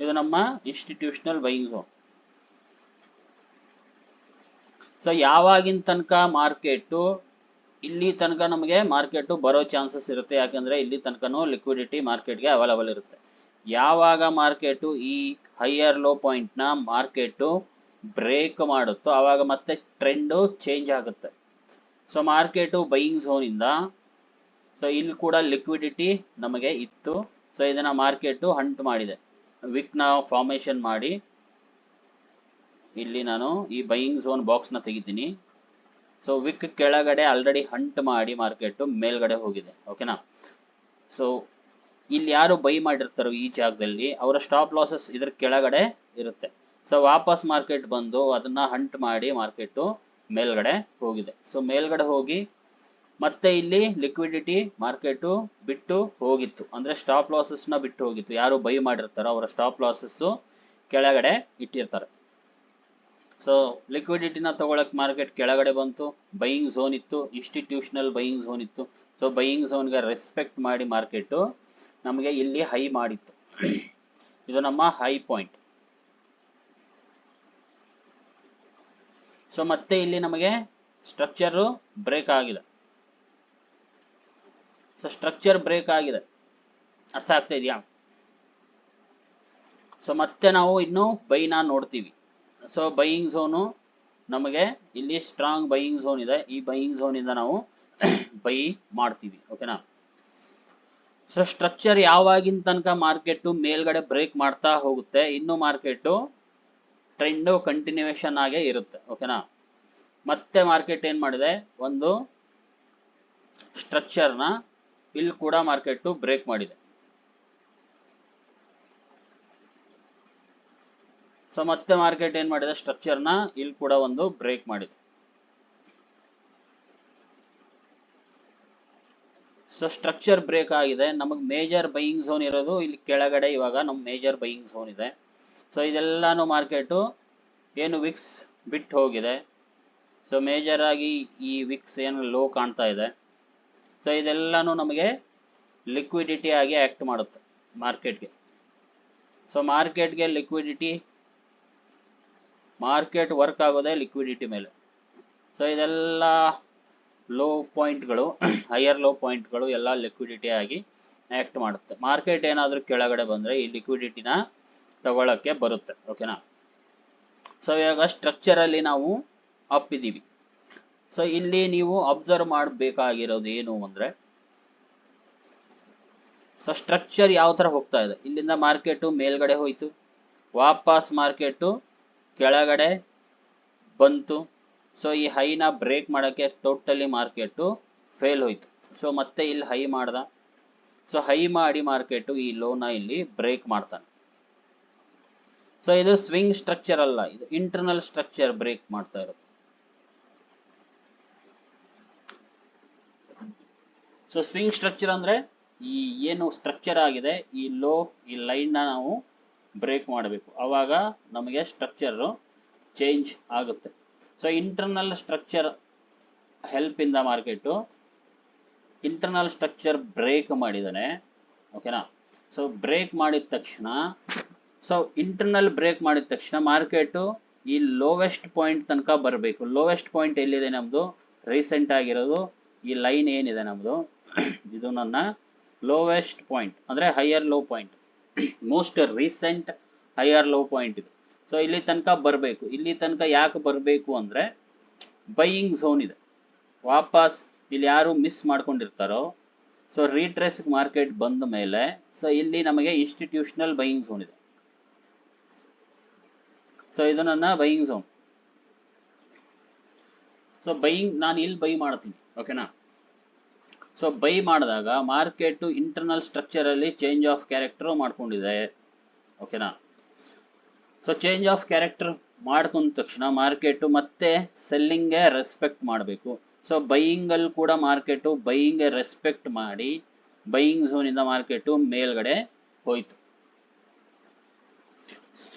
ಇದು ನಮ್ಮ ಇನ್ಸ್ಟಿಟ್ಯೂಷನಲ್ ಬೈಯಿಂಗ್ ಝೋನ್. ಸೊ ಯಾವಾಗಿನ ತನಕ ಮಾರ್ಕೆಟ್ ಇಲ್ಲಿ ತನಕ ನಮಗೆ ಮಾರ್ಕೆಟ್ ಬರೋ ಚಾನ್ಸಸ್ ಇರುತ್ತೆ, ಯಾಕಂದ್ರೆ ಇಲ್ಲಿ ತನಕನೂ ಲಿಕ್ವಿಡಿಟಿ ಮಾರ್ಕೆಟ್ಗೆ ಅವೈಲಬಲ್ ಇರುತ್ತೆ. ಯಾವಾಗ ಮಾರ್ಕೆಟ್ ಈ ಹೈಯರ್ ಲೋ ಪಾಯಿಂಟ್ ನ ಮಾರ್ಕೆಟ್ ಬ್ರೇಕ್ ಮಾಡುತ್ತೋ ಆವಾಗ ಮತ್ತೆ ಟ್ರೆಂಡ್ ಚೇಂಜ್ ಆಗುತ್ತೆ. ಸೊ ಮಾರ್ಕೆಟ್ ಬೈಯಿಂಗ್ ಝೋನ್ ಇಂದ, ಸೊ ಇಲ್ಲಿ ಕೂಡ ಲಿಕ್ವಿಡಿಟಿ ನಮಗೆ ಇತ್ತು. ಸೊ ಇದನ್ನ ಮಾರ್ಕೆಟ್ ಹಂಟ್ ಮಾಡಿದೆ, ವಿಕ್ ನ ಫಾರ್ಮೇಶನ್ ಮಾಡಿ. ಇಲ್ಲಿ ನಾನು ಈ ಬೈಯಿಂಗ್ ಝೋನ್ ಬಾಕ್ಸ್ ನ ತೆಗಿತೀನಿ. ಸೊ ವಿಕ್ ಕೆಳಗಡೆ ಆಲ್ರೆಡಿ ಹಂಟ್ ಮಾಡಿ ಮಾರ್ಕೆಟ್ ಮೇಲ್ಗಡೆ ಹೋಗಿದೆ. ಓಕೆನಾ? ಸೊ ಇಲ್ಲಿ ಯಾರು ಬೈ ಮಾಡಿರ್ತಾರೋ ಈ ಜಾಗದಲ್ಲಿ ಅವರ ಸ್ಟಾಪ್ ಲಾಸಸ್ ಇದ್ರ ಕೆಳಗಡೆ ಇರುತ್ತೆ. ಸೊ ವಾಪಸ್ ಮಾರ್ಕೆಟ್ ಬಂದು ಅದನ್ನ ಹಂಟ್ ಮಾಡಿ ಮಾರ್ಕೆಟ್ ಮೇಲ್ಗಡೆ ಹೋಗಿದೆ. ಸೊ ಮೇಲ್ಗಡೆ ಹೋಗಿ ಮತ್ತೆ ಇಲ್ಲಿ ಲಿಕ್ವಿಡಿಟಿ ಮಾರ್ಕೆಟ್ ಬಿಟ್ಟು ಹೋಗಿತ್ತು, ಅಂದ್ರೆ ಸ್ಟಾಪ್ ಲಾಸಸ್ ನ ಬಿಟ್ಟು ಹೋಗಿತ್ತು. ಯಾರು ಬೈ ಮಾಡಿರ್ತಾರೋ ಅವರ ಸ್ಟಾಪ್ ಲಾಸಸ್ ಕೆಳಗಡೆ ಇಟ್ಟಿರ್ತಾರೆ. ಸೊ ಲಿಕ್ವಿಡಿಟಿನ ತಗೊಳಕ್ ಮಾರ್ಕೆಟ್ ಕೆಳಗಡೆ ಬಂತು, ಬೈಯಿಂಗ್ ಝೋನ್ ಇತ್ತು, ಇನ್ಸ್ಟಿಟ್ಯೂಷನಲ್ ಬೈಯಿಂಗ್ ಝೋನ್ ಇತ್ತು. ಸೊ ಬೈಯಿಂಗ್ ಝೋನ್ಗೆ ರೆಸ್ಪೆಕ್ಟ್ ಮಾಡಿ ಮಾರ್ಕೆಟ್ ನಮಗೆ ಇಲ್ಲಿ ಹೈ ಮಾಡಿತ್ತು. ಇದು ನಮ್ಮ ಹೈ ಪಾಯಿಂಟ್. ಸೊ ಮತ್ತೆ ಇಲ್ಲಿ ನಮಗೆ ಸ್ಟ್ರಕ್ಚರ್ ಬ್ರೇಕ್ ಆಗಿದೆ. ಸೊ ಸ್ಟ್ರಕ್ಚರ್ ಬ್ರೇಕ್ ಆಗಿದೆ, ಅರ್ಥ ಆಗ್ತಾ ಇದೆಯಾ? ಸೊ ಮತ್ತೆ ನಾವು ಇನ್ನು ಬೈನ ನೋಡ್ತೀವಿ. ಸೊ ಬೈಯಿಂಗ್ ಝೋನು ನಮಗೆ ಇಲ್ಲಿ ಸ್ಟ್ರಾಂಗ್ ಬೈಯಿಂಗ್ ಝೋನ್ ಇದೆ, ಈ ಬೈಯಿಂಗ್ ಝೋನ್ ಇಂದ ನಾವು ಬೈ ಮಾಡ್ತೀವಿ. ಓಕೆನಾ? ಸೊ ಸ್ಟ್ರಕ್ಚರ್ ಯಾವಾಗಿನ ತನಕ ಮಾರ್ಕೆಟ್ ಮೇಲ್ಗಡೆ ಬ್ರೇಕ್ ಮಾಡ್ತಾ ಹೋಗುತ್ತೆ, ಇನ್ನು ಮಾರ್ಕೆಟ್ ಟ್ರೆಂಡ್ ಕಂಟಿನ್ಯೂಯೇಷನ್ ಆಗೇ ಇರುತ್ತೆ. ಓಕೆನಾ? ಮತ್ತೆ ಮಾರ್ಕೆಟ್ ಏನ್ ಮಾಡಿದೆ? ಒಂದು ಸ್ಟ್ರಕ್ಚರ್ನ ಇಲ್ಲಿ ಕೂಡ ಮಾರ್ಕೆಟ್ ಬ್ರೇಕ್ ಮಾಡಿದೆ. ಸೊ ಮತ್ತೆ ಮಾರ್ಕೆಟ್ ಏನ್ ಮಾಡಿದೆ? ಸ್ಟ್ರಕ್ಚರ್ನ ಇಲ್ಲಿ ಕೂಡ ಒಂದು ಬ್ರೇಕ್ ಮಾಡಿದೆ. ಸೊ ಸ್ಟ್ರಕ್ಚರ್ ಬ್ರೇಕ್ ಆಗಿದೆ, ನಮಗೆ ಮೇಜರ್ ಬೈಯಿಂಗ್ ಝೋನ್ ಇರೋದು ಇಲ್ಲಿ ಕೆಳಗಡೆ. ಇವಾಗ ನಮ್ಮ ಮೇಜರ್ ಬೈಯಿಂಗ್ ಝೋನ್ ಇದೆ. ಸೊ ಇದೆಲ್ಲಾನು ಮಾರ್ಕೆಟು ಏನು ವಿಕ್ಸ್ ಬಿಟ್ಟು ಹೋಗಿದೆ. ಸೊ ಮೇಜರ್ ಆಗಿ ಈ ವಿಕ್ಸ್ ಏನು ಲೋ ಕಾಣ್ತಾ ಇದೆ. ಸೊ ಇದೆಲ್ಲಾನು ನಮಗೆ ಲಿಕ್ವಿಡಿಟಿ ಆಗಿ ಆ್ಯಕ್ಟ್ ಮಾಡುತ್ತೆ ಮಾರ್ಕೆಟ್ಗೆ. ಸೊ ಮಾರ್ಕೆಟ್ಗೆ ಲಿಕ್ವಿಡಿಟಿ, ಮಾರ್ಕೆಟ್ ವರ್ಕ್ ಆಗೋದೇ ಲಿಕ್ವಿಡಿಟಿ ಮೇಲೆ. ಸೊ ಇದೆಲ್ಲ ಲೋ ಪಾಯಿಂಟ್ಗಳು, ಹೈಯರ್ ಲೋ ಪಾಯಿಂಟ್ಗಳು ಎಲ್ಲ ಲಿಕ್ವಿಡಿಟಿ ಆಗಿ ಆ್ಯಕ್ಟ್ ಮಾಡುತ್ತೆ. ಮಾರ್ಕೆಟ್ ಏನಾದರೂ ಕೆಳಗಡೆ ಬಂದರೆ ಈ ಲಿಕ್ವಿಡಿಟಿನ ತಗೊಳ್ಳೋಕ್ಕೆ ಬರುತ್ತೆ. ಓಕೆನಾ. ಸೊ ಇವಾಗ ಸ್ಟ್ರಕ್ಚರಲ್ಲಿ ನಾವು ಅಪ್ ಇದ್ದೀವಿ. ಸೊ ಇಲ್ಲಿ ನೀವು ಅಬ್ಸರ್ವ್ ಮಾಡಬೇಕಾಗಿರೋದು ಏನು ಅಂದರೆ, ಸೊ ಸ್ಟ್ರಕ್ಚರ್ ಯಾವ ಥರ ಹೋಗ್ತಾ ಇದೆ. ಇಲ್ಲಿಂದ ಮಾರ್ಕೆಟು ಮೇಲ್ಗಡೆ ಹೋಯಿತು, ವಾಪಸ್ ಮಾರ್ಕೆಟು ಕೆಳಗಡೆ ಬಂತು. ಸೊ ಈ ಹೈನ ಬ್ರೇಕ್ ಮಾಡೋಕ್ಕೆ ಟೋಟಲಿ ಮಾರ್ಕೆಟು ಫೇಲ್ ಹೋಯಿತು. ಸೊ ಮತ್ತೆ ಇಲ್ಲಿ ಹೈ ಮಾಡ್ದ. ಸೊ ಹೈ ಮಾಡಿ ಮಾರ್ಕೆಟು ಈ ಲೋನ ಇಲ್ಲಿ ಬ್ರೇಕ್ ಮಾಡ್ತಾನೆ. ಸೊ ಇದು ಸ್ವಿಂಗ್ ಸ್ಟ್ರಕ್ಚರ್ ಅಲ್ಲ, ಇದು ಇಂಟರ್ನಲ್ ಸ್ಟ್ರಕ್ಚರ್ ಬ್ರೇಕ್ ಮಾಡ್ತಾ ಇರೋದು. ಸೊ ಸ್ವಿಂಗ್ ಸ್ಟ್ರಕ್ಚರ್ ಅಂದರೆ ಈ ಏನು ಸ್ಟ್ರಕ್ಚರ್ ಆಗಿದೆ ಈ ಲೋ, ಈ ಲೈನ್ನ ನಾವು ಬ್ರೇಕ್ ಮಾಡಬೇಕು, ಆವಾಗ ನಮಗೆ ಸ್ಟ್ರಕ್ಚರು ಚೇಂಜ್ ಆಗುತ್ತೆ. ಸೊ ಇಂಟರ್ನಲ್ ಸ್ಟ್ರಕ್ಚರ್ ಹೆಲ್ಪಿಂದ ಮಾರ್ಕೆಟು ಇಂಟರ್ನಲ್ ಸ್ಟ್ರಕ್ಚರ್ ಬ್ರೇಕ್ ಮಾಡಿದ್ದಾನೆ. ಓಕೆನಾ. ಸೊ ಬ್ರೇಕ್ ಮಾಡಿದ ತಕ್ಷಣ, ಸೊ ಇಂಟರ್ನಲ್ ಬ್ರೇಕ್ ಮಾಡಿದ ತಕ್ಷಣ ಮಾರ್ಕೆಟು ಈ ಲೋವೆಸ್ಟ್ ಪಾಯಿಂಟ್ ತನಕ ಬರಬೇಕು. ಲೋವೆಸ್ಟ್ ಪಾಯಿಂಟ್ ಎಲ್ಲಿದೆ ನಮ್ಮದು, ರೀಸೆಂಟ್ ಆಗಿರೋದು ಈ ಲೈನ್ ಏನಿದೆ ನಮ್ಮದು, ಇದು ನನ್ನ ಲೋವೆಸ್ಟ್ ಪಾಯಿಂಟ್ ಅಂದರೆ higher low point, most recent higher low point ಇದು. ಸೊ ಇಲ್ಲಿ ತನಕ ಬರಬೇಕು. ಇಲ್ಲಿ ತನಕ ಯಾಕೆ ಬರಬೇಕು ಅಂದರೆ ಬೈಯಿಂಗ್ ಝೋನ್ ಇದೆ. ವಾಪಸ್ ಇಲ್ಲಿ ಯಾರು ಮಿಸ್ ಮಾಡ್ಕೊಂಡಿರ್ತಾರೋ, ಸೊ ರೀಟ್ರೇಸ್ ಮಾರ್ಕೆಟ್ ಬಂದ ಮೇಲೆ ಸೊ ಇಲ್ಲಿ ನಮಗೆ ಇನ್ಸ್ಟಿಟ್ಯೂಷನಲ್ ಬೈಯಿಂಗ್ ಝೋನ್ ಇದೆ. ಸೊ ಇದು ನನ್ನ ಬೈಯಿಂಗ್ ಝೋನ್. ಸೊ ಬೈಯಿಂಗ್ ನಾನು ಇಲ್ಲಿ ಬೈ ಮಾಡ್ತೀನಿ. ಓಕೆನಾ. ಸೊ ಬೈ ಮಾಡಿದಾಗ ಮಾರ್ಕೆಟು ಇಂಟರ್ನಲ್ ಸ್ಟ್ರಕ್ಚರಲ್ಲಿ ಚೇಂಜ್ ಆಫ್ ಕ್ಯಾರೆಕ್ಟರ್ ಮಾಡ್ಕೊಂಡಿದೆ. ಓಕೆನಾ. ಸೊ ಚೇಂಜ್ ಆಫ್ ಕ್ಯಾರೆಕ್ಟರ್ ಮಾಡ್ಕೊಂಡ ತಕ್ಷಣ ಮಾರ್ಕೆಟು ಮತ್ತೆ ಸೆಲ್ಲಿಂಗ್ಗೆ ರೆಸ್ಪೆಕ್ಟ್ ಮಾಡಬೇಕು. ಸೊ ಬೈಯಿಂಗಲ್ಲಿ ಕೂಡ ಮಾರ್ಕೆಟು ಬೈಯಿಂಗ್ಗೆ ರೆಸ್ಪೆಕ್ಟ್ ಮಾಡಿ ಬೈಯಿಂಗ್ ಝೋನಿಂದ ಮಾರ್ಕೆಟು ಮೇಲ್ಗಡೆ ಹೋಯ್ತು.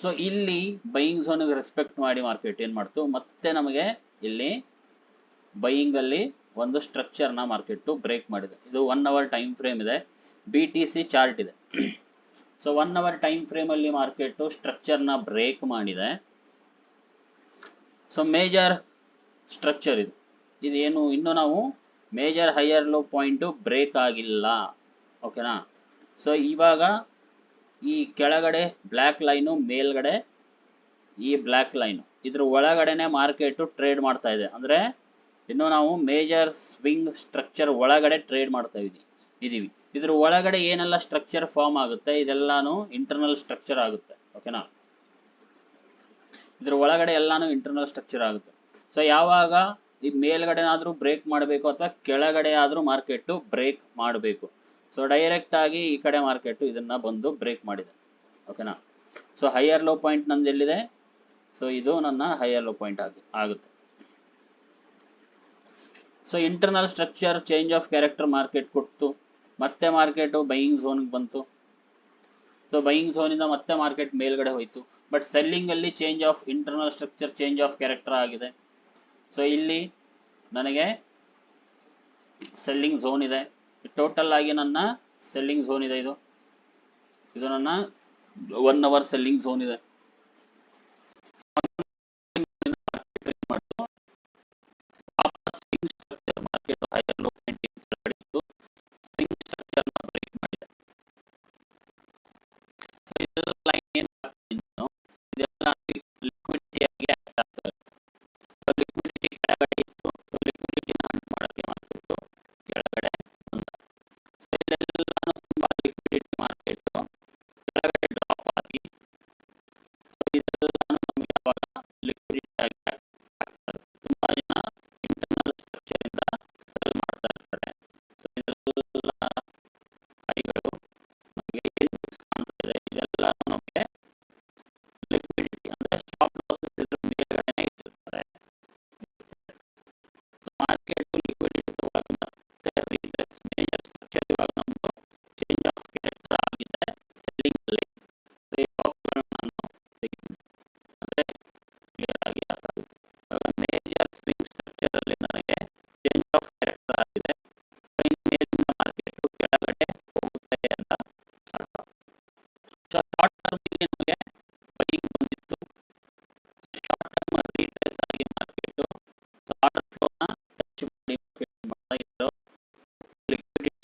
ಸೊ ಇಲ್ಲಿ ಬೈಯಿಂಗ್ ಝೋನ್ಗೆ ರೆಸ್ಪೆಕ್ಟ್ ಮಾಡಿ ಮಾರ್ಕೆಟ್ ಏನು ಮಾಡ್ತು, ಮತ್ತೆ ನಮಗೆ ಇಲ್ಲಿ ಬೈಯಿಂಗಲ್ಲಿ ಒಂದು ಸ್ಟ್ರಕ್ಚರ್ನ ಮಾರ್ಕೆಟು ಬ್ರೇಕ್ ಮಾಡಿದೆ. ಇದು 1 ಅವರ್ ಟೈಮ್ ಫ್ರೇಮ್ ಇದೆ, BTC ಚಾರ್ಟ್ ಇದೆ. ಸೊ 1 ಅವರ್ ಟೈಮ್ ಫ್ರೇಮಲ್ಲಿ ಮಾರ್ಕೆಟು ಸ್ಟ್ರಕ್ಚರ್ನ ಬ್ರೇಕ್ ಮಾಡಿದೆ. ಸೊ ಮೇಜರ್ ಸ್ಟ್ರಕ್ಚರ್ ಇದು, ಇದೇನು ಇನ್ನೂ ನಾವು major higher low point break ಆಗಿಲ್ಲ. ಓಕೆನಾ. ಸೊ ಇವಾಗ ಈ ಕೆಳಗಡೆ ಬ್ಲ್ಯಾಕ್ ಲೈನು, ಮೇಲ್ಗಡೆ ಈ ಬ್ಲ್ಯಾಕ್ ಲೈನು, ಇದ್ರ ಒಳಗಡೆನೆ ಮಾರ್ಕೆಟು ಟ್ರೇಡ್ ಮಾಡ್ತಾ ಇದೆ. ಅಂದರೆ ಇನ್ನು ನಾವು ಮೇಜರ್ ಸ್ವಿಂಗ್ ಸ್ಟ್ರಕ್ಚರ್ ಒಳಗಡೆ ಟ್ರೇಡ್ ಮಾಡ್ತಾ ಇದೀವಿ. ಇದ್ರ ಒಳಗಡೆ ಏನೆಲ್ಲ ಸ್ಟ್ರಕ್ಚರ್ ಫಾರ್ಮ್ ಆಗುತ್ತೆ ಇದೆಲ್ಲಾನು ಇಂಟರ್ನಲ್ ಸ್ಟ್ರಕ್ಚರ್ ಆಗುತ್ತೆ. ಓಕೆನಾ. ಇದ್ರ ಒಳಗಡೆ ಎಲ್ಲಾನು ಇಂಟರ್ನಲ್ ಸ್ಟ್ರಕ್ಚರ್ ಆಗುತ್ತೆ. ಸೊ ಯಾವಾಗ ಈ ಮೇಲ್ಗಡೆನಾದರೂ ಬ್ರೇಕ್ ಮಾಡಬೇಕು ಅಥವಾ ಕೆಳಗಡೆ ಆದರೂ ಮಾರ್ಕೆಟು ಬ್ರೇಕ್ ಮಾಡಬೇಕು. ಸೊ ಡೈರೆಕ್ಟ್ ಆಗಿ ಈ ಕಡೆ ಮಾರ್ಕೆಟು ಇದನ್ನ ಬಂದು ಬ್ರೇಕ್ ಮಾಡಿದೆ. ಓಕೆನಾ. ಸೊ ಹೈಯರ್ ಲೋ ಪಾಯಿಂಟ್ ನಂದು ಎಲ್ಲಿದೆ, ಸೊ ಇದು ನನ್ನ ಹೈಯರ್ ಲೋ ಪಾಯಿಂಟ್ ಆಗುತ್ತೆ. So internal structure change of character market ಕೊಟ್ಟು ಮತ್ತೆ ಮಾರ್ಕೆಟು ಬೈಯಿಂಗ್ ಝೋನ್ಗೆ ಬಂತು. ಸೊ ಬೈಯಿಂಗ್ ಝೋನಿಂದ ಮತ್ತೆ ಮಾರ್ಕೆಟ್ ಮೇಲ್ಗಡೆ ಹೋಯಿತು. ಬಟ್ ಸೆಲ್ಲಿಂಗಲ್ಲಿ change of internal structure change of character ಆಗಿದೆ. ಸೊ ಇಲ್ಲಿ ನನಗೆ ಸೆಲ್ಲಿಂಗ್ ಝೋನ್ ಇದೆ. ಟೋಟಲ್ ಆಗಿ ನನ್ನ ಸೆಲ್ಲಿಂಗ್ ಝೋನ್ ಇದೆ. ಇದು ನನ್ನ 1 ಅವರ್ ಸೆಲ್ಲಿಂಗ್ ಝೋನ್ ಇದೆ.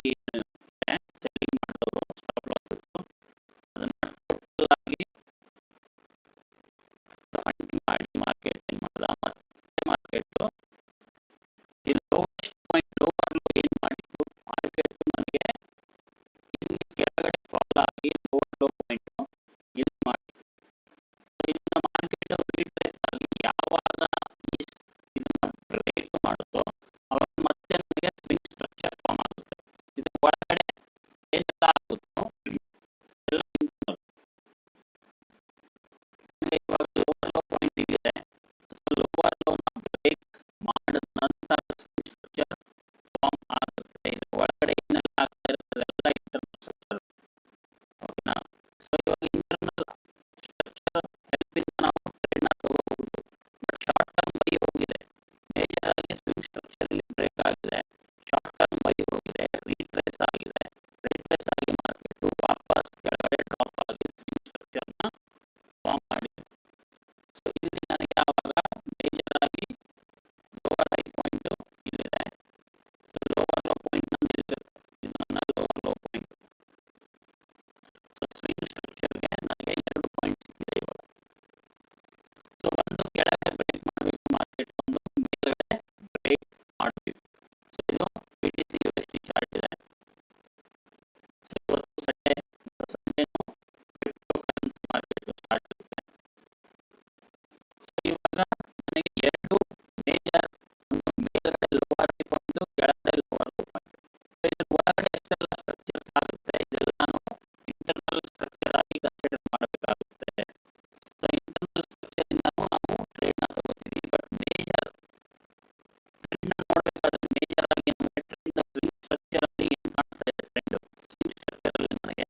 ಆಗಿ ಸೆಲ್ಲಿಂಗ್ ಮಾಡಿದವರು ಸ್ಟಾಪ್ ಲಾಸಸ್ ಅದನ್ನ ಟೋಟಲ್ ಆಗಿ ಹಂಟಿಂಗ್ ಮಾಡಿ ಮಾರ್ಕೆಟ್ ಏನ್ ಮಾಡ್ದ, ಮತ್ತೆ ಮಾರ್ಕೆಟ್ ಈ ಲೋಯೆಸ್ಟ್ ಪಾಯಿಂಟ್ ಲೋವರ್ ಲೋ ಏನ್ ಮಾಡಿತ್ತು ಮಾರ್ಕೆಟ್ ನನಗೆ ಇಲ್ಲಿ ಕೆಳಗಡೆ ಫಾಲ್ ಆಗಿ ಲೋವರ್ ಲೋ ಪಾಯಿಂಟ್ ಇಲ್ಲಿ ಮಾಡಿತ್ತು. ಇದನ್ನ ಮಾರ್ಕೆಟ್ ರಿಟ್ರೇಸ್ ಆಗಿ ಯಾವಾಗ ಇದನ್ನ ಬ್ರೇಕ್ ಮಾಡುತ್ತೋ ಅವಾಗ ಮತ್ತೆ ನನಗೆ ಸ್ವಿಂಗ್ ಸ್ಟ್ರಕ್ಚರ್ ಫಾರ್ಮ್ ಆಗುತ್ತೆ. ಇದು ಒಳಗಡೆ ಏನೆಲ್ಲ ಆಗುತ್ತೋ ಎಲ್ಲ ಇವಾಗ ಲೋವರ್ ಲೋ ಪಾಯಿಂಟ್ ಇದೆ. ಲೋವರ್ ಲೋನ ಬ್ರೇಕ್ ಮಾಡಿದ ನಂತರ ಸ್ವಿಂಗ್ ಸ್ಟ್ರಕ್ಚರ್ ಫಾರ್ಮ್ ಆಗುತ್ತೆ. ಇದು ಒಳಗಡೆ ಏನೆಲ್ಲ ಆಗ್ತಾ ಇರ್ತದೆ ಎಲ್ಲ ಇಂಟರ್ನಲ್ ಸ್ಟ್ರಕ್ಚರ್. ಓಕೆನಾ? ಸೊ ಇವಾಗ ಇಂಟರ್ನಲ್ ಸ್ಟ್ರಕ್ಚರ್ ಹೆಲ್ಪ್ ಇಂದ ನಾವು ಟ್ರೇಡ್ ನ ತಗೋಬಹುದು. ಬಟ್ ಶಾರ್ಟ್ ಟರ್ಮ್ ಬೈ ಹೋಗಿದೆ, ಮೇಜರ್ ಆಗಿ ಸ್ವಿಂಗ್ ಸ್ಟ್ರಕ್ಚರ್ ಇಲ್ಲಿ ಬ್ರೇಕ್ ಆಗಿದೆ, ಶಾರ್ಟ್ ಟರ್ಮ್ ಬೈ ಹೋಗಿದೆ, ರಿಟ್ರೇಸ್ ಆಗಿದೆ, ರಿಟ್ರೇಸ್ ಆಗಿ ಮಾರ್ಕೆಟ್ ವಾಪಸ್ ಕೆಳಗಡೆ ಡ್ರಾಪ್ ಆಗಿ ಸ್ವಿಂಗ್ ಸ್ಟ್ರಕ್ಚರ್ ನ ಫಾರ್ಮ್ ಮಾಡಿದೆ. ಸೊ ಇಲ್ಲಿ ನನಗೆ ಆವಾಗ ಮೇಜರ್ ಆಗಿ ಲೋವರ್ ಹೈ ಪಾಯಿಂಟ್ ಇಲ್ಲಿದೆ. ಸೊ ಲೋವರ್ ಲೋ ಪಾಯಿಂಟ್ ನಂದು ಇಲ್ಲಿರುತ್ತೆ, ಇದು ನನ್ನ lower low point. So swing ಸ್ಟ್ರಕ್ಚರ್ಗೆ ನನಗೆ 2 ಪಾಯಿಂಟ್ ಸಿಕ್ಕಿದೆ ಇವಾಗ. ಸೊ ಒಂದು ಕೆಳಗೆ ಬ್ರೇಕ್ ಮಾಡಬೇಕು ಮಾರ್ಕೆಟ್, ಒಂದು ಮೇಲ್ಗಡೆ ಬ್ರೇಕ್ ಮಾಡಬೇಕು. ಸೊ ಇದು BTC USD ಚಾರ್ಟ್ ಇದೆ. ಸೊ ಇವತ್ತು ಸಂಡೇನು ಕ್ರಿಪ್ಟೋ ಕರೆನ್ಸಿ ಮಾರ್ಕೆಟ್ ಸ್ಟಾರ್ಟ್ ಆಗುತ್ತೆ. ಸೊ ಇವಾಗ ನನಗೆ 2 ಮೇಜರ್, ಒಂದು ಮೇಲ್ಗಡೆ ಲೋವರ್ ಹೈ ಪಾಯಿಂಟ್, ಕೆಳಗಡೆ ಲೋವರ್ ಲೋ ಪಾಯಿಂಟ್. ಸೊ ಇದ್ರ ಒಳಗಡೆ ಎಷ್ಟೆಲ್ಲ ಸ್ಟ್ರಕ್ಚರ್ಸ್ ಆಗುತ್ತೆ ಇದೆಲ್ಲ ನಾನು ಇಂಟರ್ನಲ್ ಸ್ಟ್ರಕ್ಚರ್ ಆಗಿ ಕನ್ಸಿಡರ್ ಮಾಡಬೇಕಾಗುತ್ತೆ. ಸೊ ಇಂಟರ್ನಲ್ ಸ್ಟ್ರಕ್ಚರ್ ಇಂದನೂ ನಾವು ಟ್ರೇಡ್ ನ ತಗೋತೀವಿ. ಬಟ್ ಮೇಜರ್ ಟ್ರೆಂಡ್ ನೋಡಬೇಕಾದ್ರೆ ಮೇಜರ್ ಆಗಿ ನಮಗೆ ಟ್ರೆಂಡ್ ಸ್ವಿಂಗ್ ಸ್ಟ್ರಕ್ಚರ್ ಅಲ್ಲಿ ಏನು ಕಾಣಿಸ್ತಾ ಇದೆ, ಟ್ರೆಂಡ್ ಸ್ವಿಂಗ್ ಸ್ಟ್ರಕ್ಚರ್ ಅಲ್ಲಿ ನನಗೆ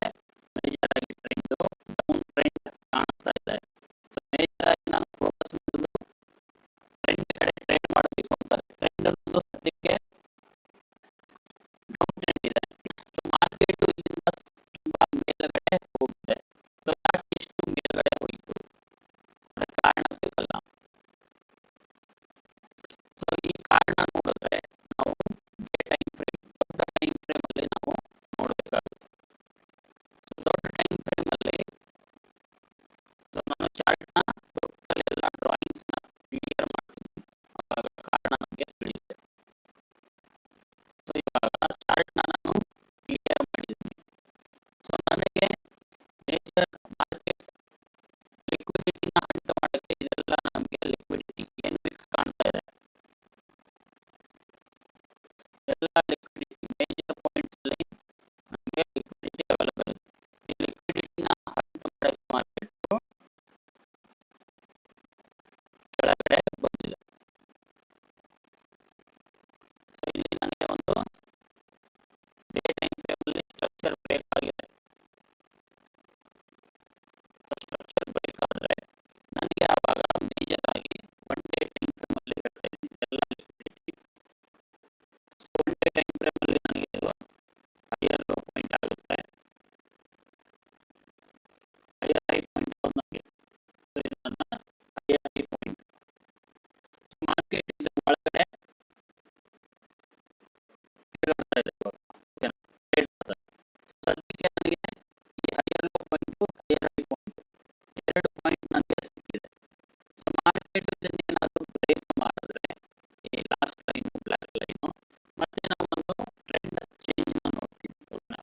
ಮೇಜರ್ ಆಗಿ ಟ್ರೆಂಡ್ ಡೌನ್ ಟ್ರೆಂಡ್ ಕಾಣಿಸ್ತಾ ಇದೆ. ಸೊ ಮೇಜರ್ ಆಗಿ ನಾನು ಫೋಕಸ್ ಮಾಡೋದು ಟ್ರೆಂಡ್ ಕಡೆ ಟ್ರೇಡ್ ಮಾಡಬೇಕು ಅಂತ. ಟ್ರೆಂಡ್ ಅನ್ನೋದು ಸದ್ಯಕ್ಕೆ ಡೌನ್ ಟ್ರೆಂಡ್ ಇದೆ. ಸೊ ಮಾರ್ಕೆಟ್ ಇಲ್ಲಿಂದ ತುಂಬಾ ಮೇಲ್ಗಡೆ ಹೋಗಿದೆ. ಸೊ ಯಾಕೆ ಇಷ್ಟು ಮೇಲ್ಗಡೆ ಹೋಯಿತು ಅದಕ್ಕೆ ಕಾರಣ ಬೇಕಲ್ಲ. ಸೊ ಈ ಕಾರಣ ನೋಡಿದ್ರೆ ನಾವು ಡೇ ಟೈಮ್ ಫ್ರೇಮ್, ದೊಡ್ಡ ಟೈಮ್ ಫ್ರೇಮ್ ಅಲ್ಲಿ ನಾವು ನೋಡಬೇಕಾಗುತ್ತೆ. ಸೊ ದೊಡ್ಡ ಟೈಮ್ ಫ್ರೇಮ್ ಅಲ್ಲಿ ಸೊ ನಾನು ಚಾರ್ಟ್ ನ ಟೋಟಲ್ ಎಲ್ಲ ಡ್ರಾಯಿಂಗ್ಸ್ ನ ಕ್ಲಿಯರ್ ಮಾಡ್ತೀನಿ, ಆವಾಗ ಕಾರಣ ನಮಗೆ ತಿಳಿಯುತ್ತೆ. ಸೊ ಇವಾಗ ಚಾರ್ಟ್ ನ ನಾನು ಕ್ಲಿಯರ್ ಮಾಡಿದ್ದೀನಿ. ಸೊ ನನಗೆ ಮೇಜರ್ ಮಾರ್ಕೆಟ್ ಲಿಕ್ವಿಡಿಟಿನ ಹಂಟ್ ಮಾಡಕ್ಕೆ ಇದೆಲ್ಲ ನಮಗೆ ಲಿಕ್ವಿಡಿಟಿ ಏನು ಫಿಕ್ಸ್ ಕಾಣ್ತಾ ಇದೆ, ಎಲ್ಲ ಲಿಕ್ವಿಡಿಟಿ ಮೇಜರ್ ಪಾಯಿಂಟ್ಸ್ ಅಲ್ಲಿ ನಮಗೆ ಲಿಕ್ವಿಡಿಟಿ ಅವೈಲೇಬಲ್ ಇದೆ. ಈ ಲಿಕ್ವಿಡಿಟಿನ ಹಂಟ್ ಮಾಡಕ್ಕೆ ಮಾರ್ಕೆಟ್ ಕೆಳಗಡೆ ಬಂದಿದೆ. ಸೊ ಇಲ್ಲಿ ನನಗೆ ಒಂದು ಡೇ ಟೈಮ್ ಫ್ರೇಮ್ ಅಲ್ಲಿ ಸ್ಟ್ರಕ್ಚರ್ ಬ್ರೇಕ್ ಆಗಿದೆ. ಸೊ ಸ್ಟ್ರಕ್ಚರ್ ಬ್ರೇಕ್ ಆದ್ರೆ ನನಗೆ ಆವಾಗ ಮೇಜರ್ ಆಗಿ 1 ಡೇ ಟೈಮ್ ಫ್ರೇಮ್ ಅಲ್ಲಿ ಹೇಳ್ತಾ ಇದ್ದೀನಿ ಎಲ್ಲ liquidity. So 1 day time frame ಅಲ್ಲಿ ನನಗೆ ಇದು ಹೈಯರ್ ಲೋ ಪಾಯಿಂಟ್ ಆಗುತ್ತೆ, ಹೈಯರ್ ಹೈ ಪಾಯಿಂಟ್ ನನಗೆ. ಸೊ ಇದು ನನ್ನ ಹೈಯರ್ ಹೈ ಪಾಯಿಂಟ್. ಮಾರ್ಕೆಟ್ ಇದ್ರ ಒಳಗಡೆ ತಿರುಗಾಡ್ತಾ ಇದೆ ಇವಾಗ. ಓಕೆನಾ? ಟ್ರೇಡ್ ಮಾಡ್ತಾ ಇದೆ. ಸದ್ಯಕ್ಕೆ ನನಗೆ ಈ higher low point, higher high point 2 point ನನಗೆ ಸಿಕ್ಕಿದೆ. ಸೊ ಮಾರ್ಕೆಟ್ ಇದನ್ನ ಏನಾದರೂ ಬ್ರೇಕ್ ಮಾಡಿದ್ರೆ ಈ ಲಾಸ್ಟ್ ಲೈನ್ ಬ್ಲಾಕ್ ಲೈನ್ ಮತ್ತೆ ನಾವು ಒಂದು ಟ್ರೆಂಡ್ ಚೇಂಜ್ ನ ನೋಡ್ತೀವಿ. ಓಕೆನಾ?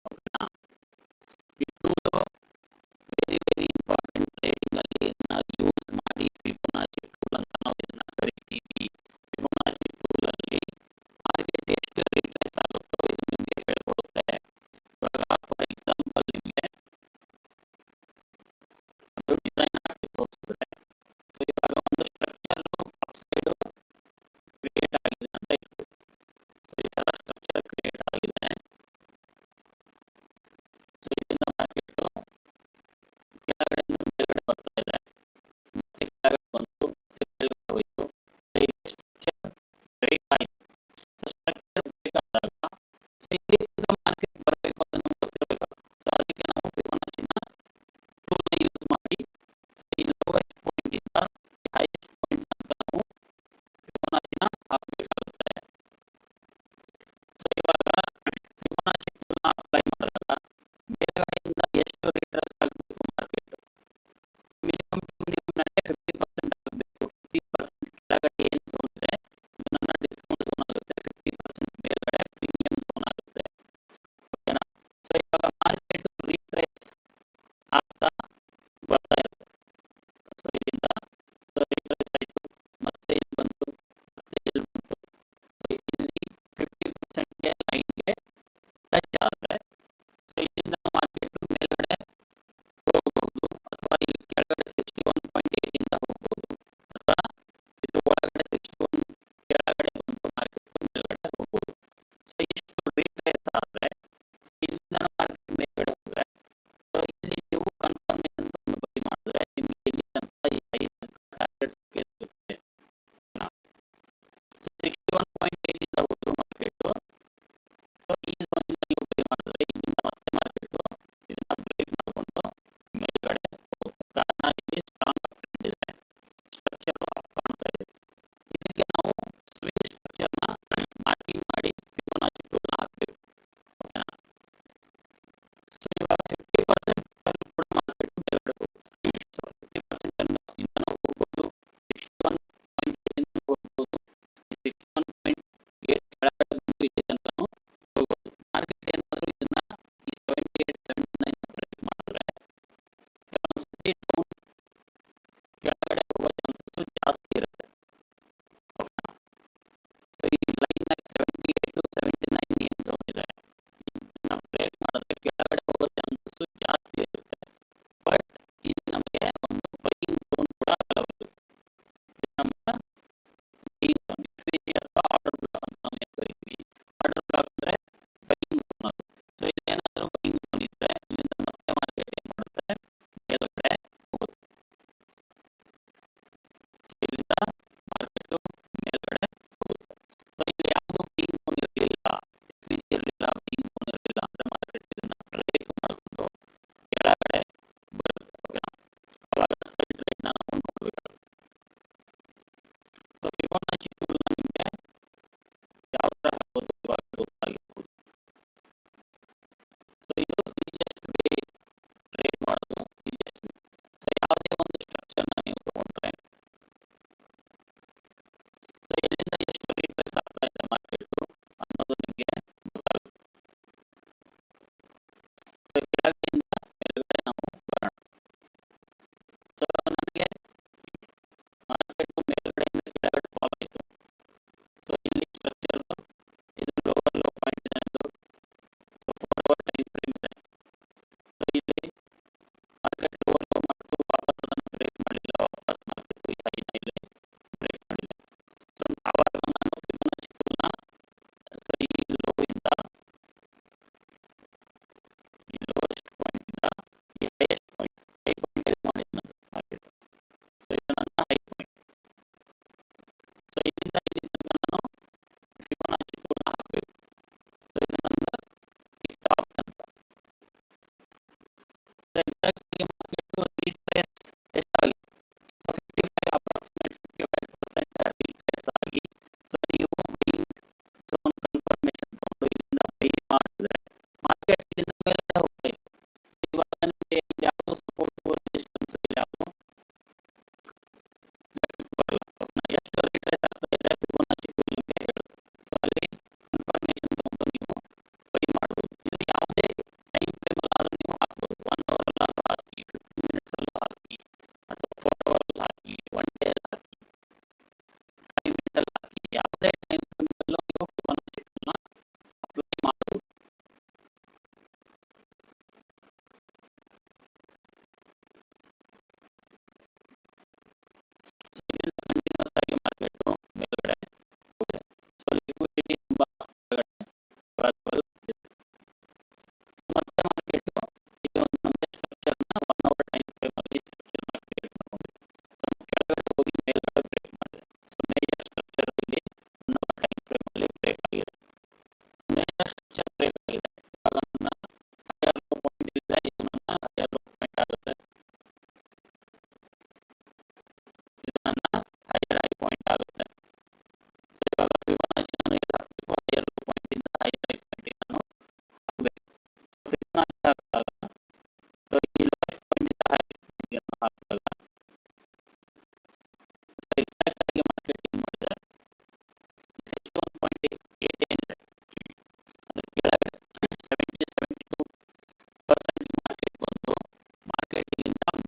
ಓಕೆನಾ. ಈ tool very very important trading ಅಲ್ಲಿ ನಾವು ಯೂಸ್ ಮಾಡಿ ಫಿಬೊನಾಚಿ ಟೂಲ್ ಅಂತ ನಾವು ಇದನ್ನ ಕರಿತೀವಿ. ಫಿಬೊನಾಚಿ ಟೂಲ್ ಅಲ್ಲಿ ಮಾರ್ಕೆಟ್ ಎಷ್ಟು ರಿಟ್ರೇಸ್ ಆಗುತ್ತೋ ಇದು ನಿಮಗೆ ಹೇಳ್ಕೊಡುತ್ತೆ. ಇವಾಗ ಫಾರ್ ಎಕ್ಸಾಂಪಲ್ ನಿಮಗೆ ಒಂದು ಡಿಸೈನ್ ಹಾಕಿ ತೋರಿಸಿದ್ರೆ, ಸೊ ಇವಾಗ ಒಂದು ಸ್ಟ್ರಕ್ಚರ್ ಅಪ್ ಸೈಡ್ ಕ್ರಿಯೇಟ್ ಆಗಿದೆ ಅಂತ ಇಟ್ಕೊಳ್ಳಿ. ಸೊ ಈ ತರ ಸ್ಟ್ರಕ್ಚರ್ ಕ್ರಿಯೇಟ್ ಆಗಿದೆ.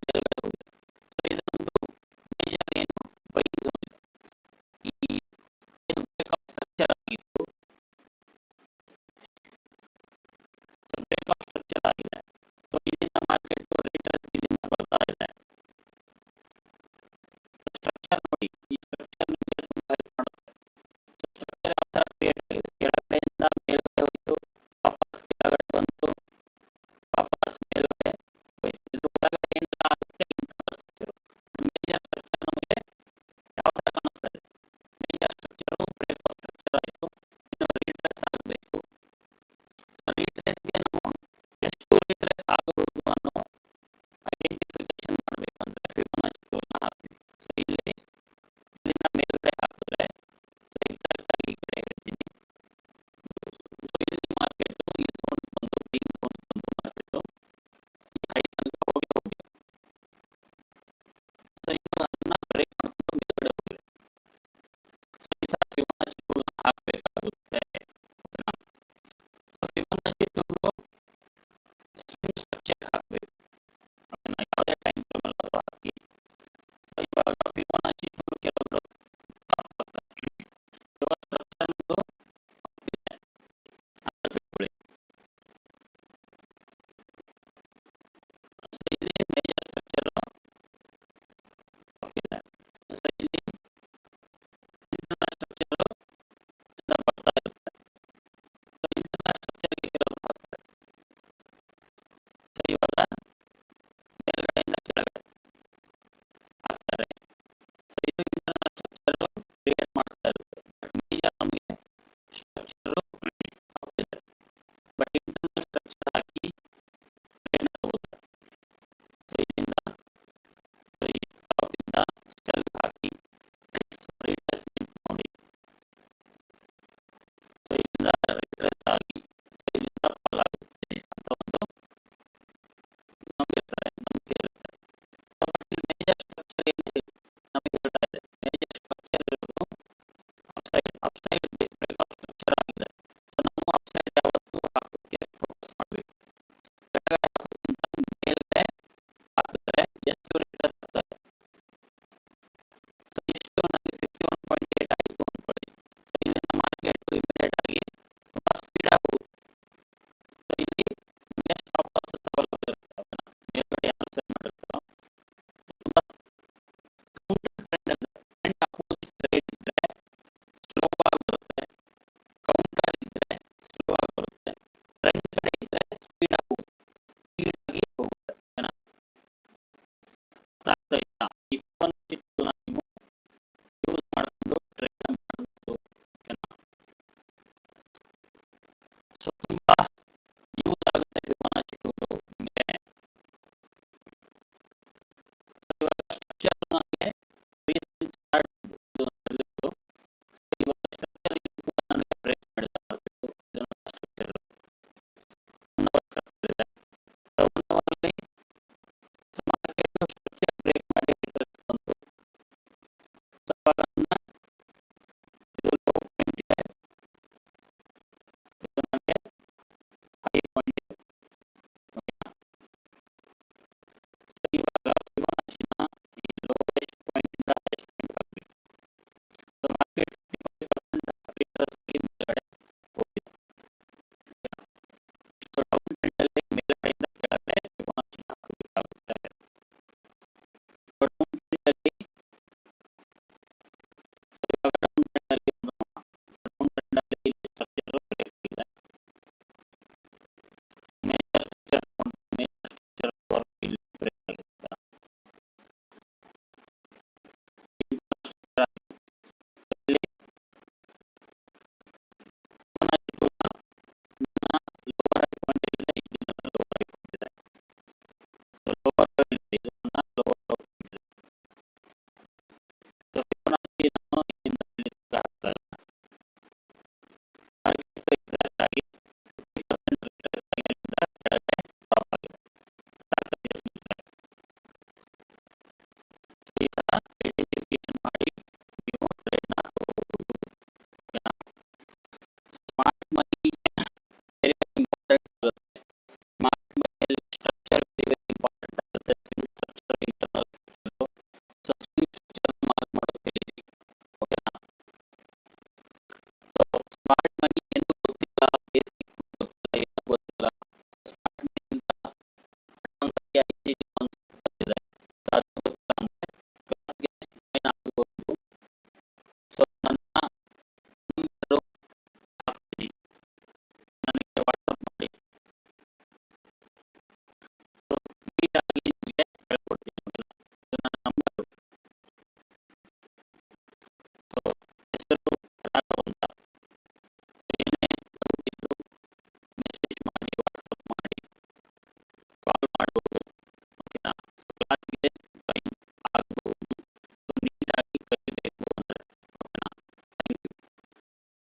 ಮೇಲ್ಗಡೆ ಹೋಗಿದೆ. ಸೊ ಇದೊಂದು ಮೇಜರ್ ಏನು ಬೈಯಿಂಗ್ ಝೋನ್ ಇದೆ. ಈ ಏನು ಬ್ರೇಕ್ ಆಫ್ ಸ್ಟ್ರಕ್ಚರ್ ಆಗಿತ್ತು, ಬ್ರೇಕ್ ಆಫ್ ಸ್ಟ್ರಕ್ಚರ್ ಆಗಿದೆ. ಸೊ ಇಲ್ಲಿಂದ ಮಾರ್ಕೆಟ್ ರಿಟ್ರೇಸ್ ಇಲ್ಲಿಂದ ಬರ್ತಾ ಇದೆ. ಸ್ಟ್ರಕ್ಚರ್ ನೋಡಿ, ಈ ಸ್ಟ್ರಕ್ಚರ್ ನಿಮಗೆ ತುಂಬಾ ಹೆಲ್ಪ್ ಮಾಡುತ್ತೆ. ಸ್ಟ್ರಕ್ಚರ್ ಯಾವ ತರ ಕ್ರಿಯೇಟ್ ಆಗಿದೆ, ಕೆಳಗಡೆಯಿಂದ ಮೇಲ್ಗಡೆ ಹೋಯಿತು, ವಾಪಸ್ ಕೆಳಗಡೆ ಬಂತು, ವಾಪಸ್ ಮೇಲ್ಗಡೆ ಹೋಯ್ತು. ಇದ್ರ ಒಳಗಡೆ ಏನೆಲ್ಲ ಆಗುತ್ತೆ ಇಂಟರ್ನಲ್ ಸ್ಟ್ರಕ್ಚರ್. ಮೇಜರ್ ಸ್ಟ್ರಕ್ಚರ್ ನಮಗೆ ಯಾವ ತರ ಕಾಣಿಸ್ತಾ ಇದೆ, major structure break of structure ಆಯಿತು, ಇನ್ನು ರಿಟ್ರೇಸ್ ಆಗಬೇಕು. ರಿಟ್ರೇಸ್ಗೆ ನಾವು ಎಷ್ಟು ರಿಟ್ರೇಸ್ ಆಗಬಹುದು ಅನ್ನೋ ಐಡೆಂಟಿಫಿಕೇಶನ್ ಮಾಡಬೇಕಂದ್ರೆ ಫಿಬೊನಾಚಿ ಟೂಲ್ನ ಹಾಕ್ತೀವಿ. ಸೊ ಇಲ್ಲಿಂದ ಮೇಲ್ಗಡೆ ಹಾಕಿದ್ರೆ ಸೊ ಎಕ್ಸಾಕ್ಟ್ ಆಗಿ ಈ ಕಡೆ ಹೇಳ್ತೀನಿ. ಸೊ ಇಲ್ಲಿ ಮಾರ್ಕೆಟ್ ಈ ಝೋನ್ ಬಂದು ಬೈಯಿಂಗ್ ಝೋನ್ ಬಂದು ಮಾರ್ಕೆಟ್ ಈ ಹೈ ತನಕ ಹೋಗಿ ಸೊ ಇನ್ನು ಅದನ್ನ ಬ್ರೇಕ್ ಮಾಡ್ಕೊಂಡು ಮೇಲ್ಗಡೆ ಹೋಗಿದೆ. ಸೊ ಈ ತರ ಫಿಬೊನಾಚಿ ಟೂಲ್ನ ಹಾಕಬೇಕಾಗುತ್ತೆ. ಸೊ ಫಿಬೊನಾಚಿ ಟೂಲ್ ಸ್ವಿಂಗ್ ಸ್ಟ್ರಕ್ಚರ್ ಹಾಕಬೇಕು. ಓಕೆನಾ, ಯಾವುದೇ ಟೈಮ್ ಫ್ರೇಮ್ ಅಲ್ಲಾದ್ರೂ ಹಾಕಿ. ಸೊ ಇವಾಗ ಫಿಬೊನಾಚಿ ಟೂಲ್ ಕೆಲವರು ಹಾಕ್ತಾರೆ. ಇವಾಗ ಸ್ಟ್ರಕ್ಚರ್ ನಮ್ಮದು ಇದೆ ಅಂತ ತಿಳ್ಕೊಳ್ಳಿ. ಸೊ ಇಲ್ಲಿ ಮೇಜರ್ ಸ್ಟ್ರಕ್ಚರ್ ಇದೆ. ಸೊ ಇಲ್ಲಿ ಇಂಟರ್ನಲ್ ಸ್ಟ್ರಕ್ಚರ್ ಇಂದ ಬರ್ತಾ ಇರುತ್ತೆ. ಸೊ ಇಂಟರ್ನಲ್ ಸ್ಟ್ರಕ್ಚರ್ಗೆ ಕೆಲವರು ಹಾಕ್ತಾರೆ. ಸೊ ಇವಾಗ ಮೇಲ್ಗಡೆಯಿಂದ ಕೆಳಗಡೆ ಹಾಕ್ತಾರೆ. ಸೊ ಇದು ಇಂಟರ್ನಲ್ ಸ್ಟ್ರಕ್ಚರ್ ಕ್ರಿಯೇಟ್ ಮಾಡ್ತಾ ಇರುತ್ತೆ. ಬಟ್ ಮೇಜರ್ ನಮಗೆ ಸ್ಟ್ರಕ್ಚರ್ ಹೋಗ್ತಿದೆ. ಬಟ್ ಇಂಟರ್ನಲ್ ಸ್ಟ್ರಕ್ಚರ್ ಹಾಕಿ ಟ್ರೇಡ್ನ ತಗೋತಾರೆ. ಸೊ ಇಲ್ಲಿಂದ ಸೊ ಈ ಟಾಪಿಂದ ಸ್ಟೆಲ್ ಹಾಕಿ ರಿಟ್ರೇಸ್ಮೆಂಟ್ ನೋಡಿ. ಸೊ ಇಲ್ಲಿಂದ ರಿಟ್ರೇಸ್ ಆಗಿ ಸೊ ಇಲ್ಲಿಂದ ಫಾಲ್ ಆಗುತ್ತೆ ಅಂತ ಒಂದು ನಂಬಿಕೆ ಇರುತ್ತೆ. ಸೊ ಬಟ್ ಇಲ್ಲಿ ಮೇಜರ್ ಸ್ಟ್ರಕ್ಚರ್ ಏನಿದೆ ನಮಗೆ ಹೇಳ್ತಾ ಇದೆ, ಮೇಜರ್ ಸ್ಟ್ರಕ್ಚರ್ ಇರೋದು ಅಪ್ಸೈಡ್ ಬ್ರೇಕ್ ಆಫ್ ಸ್ಟ್ರಕ್ಚರ್ ಆಗಿದೆ. ಸೊ ನಾವು ಅಪ್ಸೈಡ್ ಯಾವತ್ತೂ ಹಾಕೋಕ್ಕೆ ಫೋಕಸ್ ಮಾಡಬೇಕು. ಕೆಳಗಡೆ ಹಾಕೋಕ್ಕಿಂತ ಮೇಲ್ಗಡೆ ಹಾಕಿದ್ರೆ ಎಷ್ಟು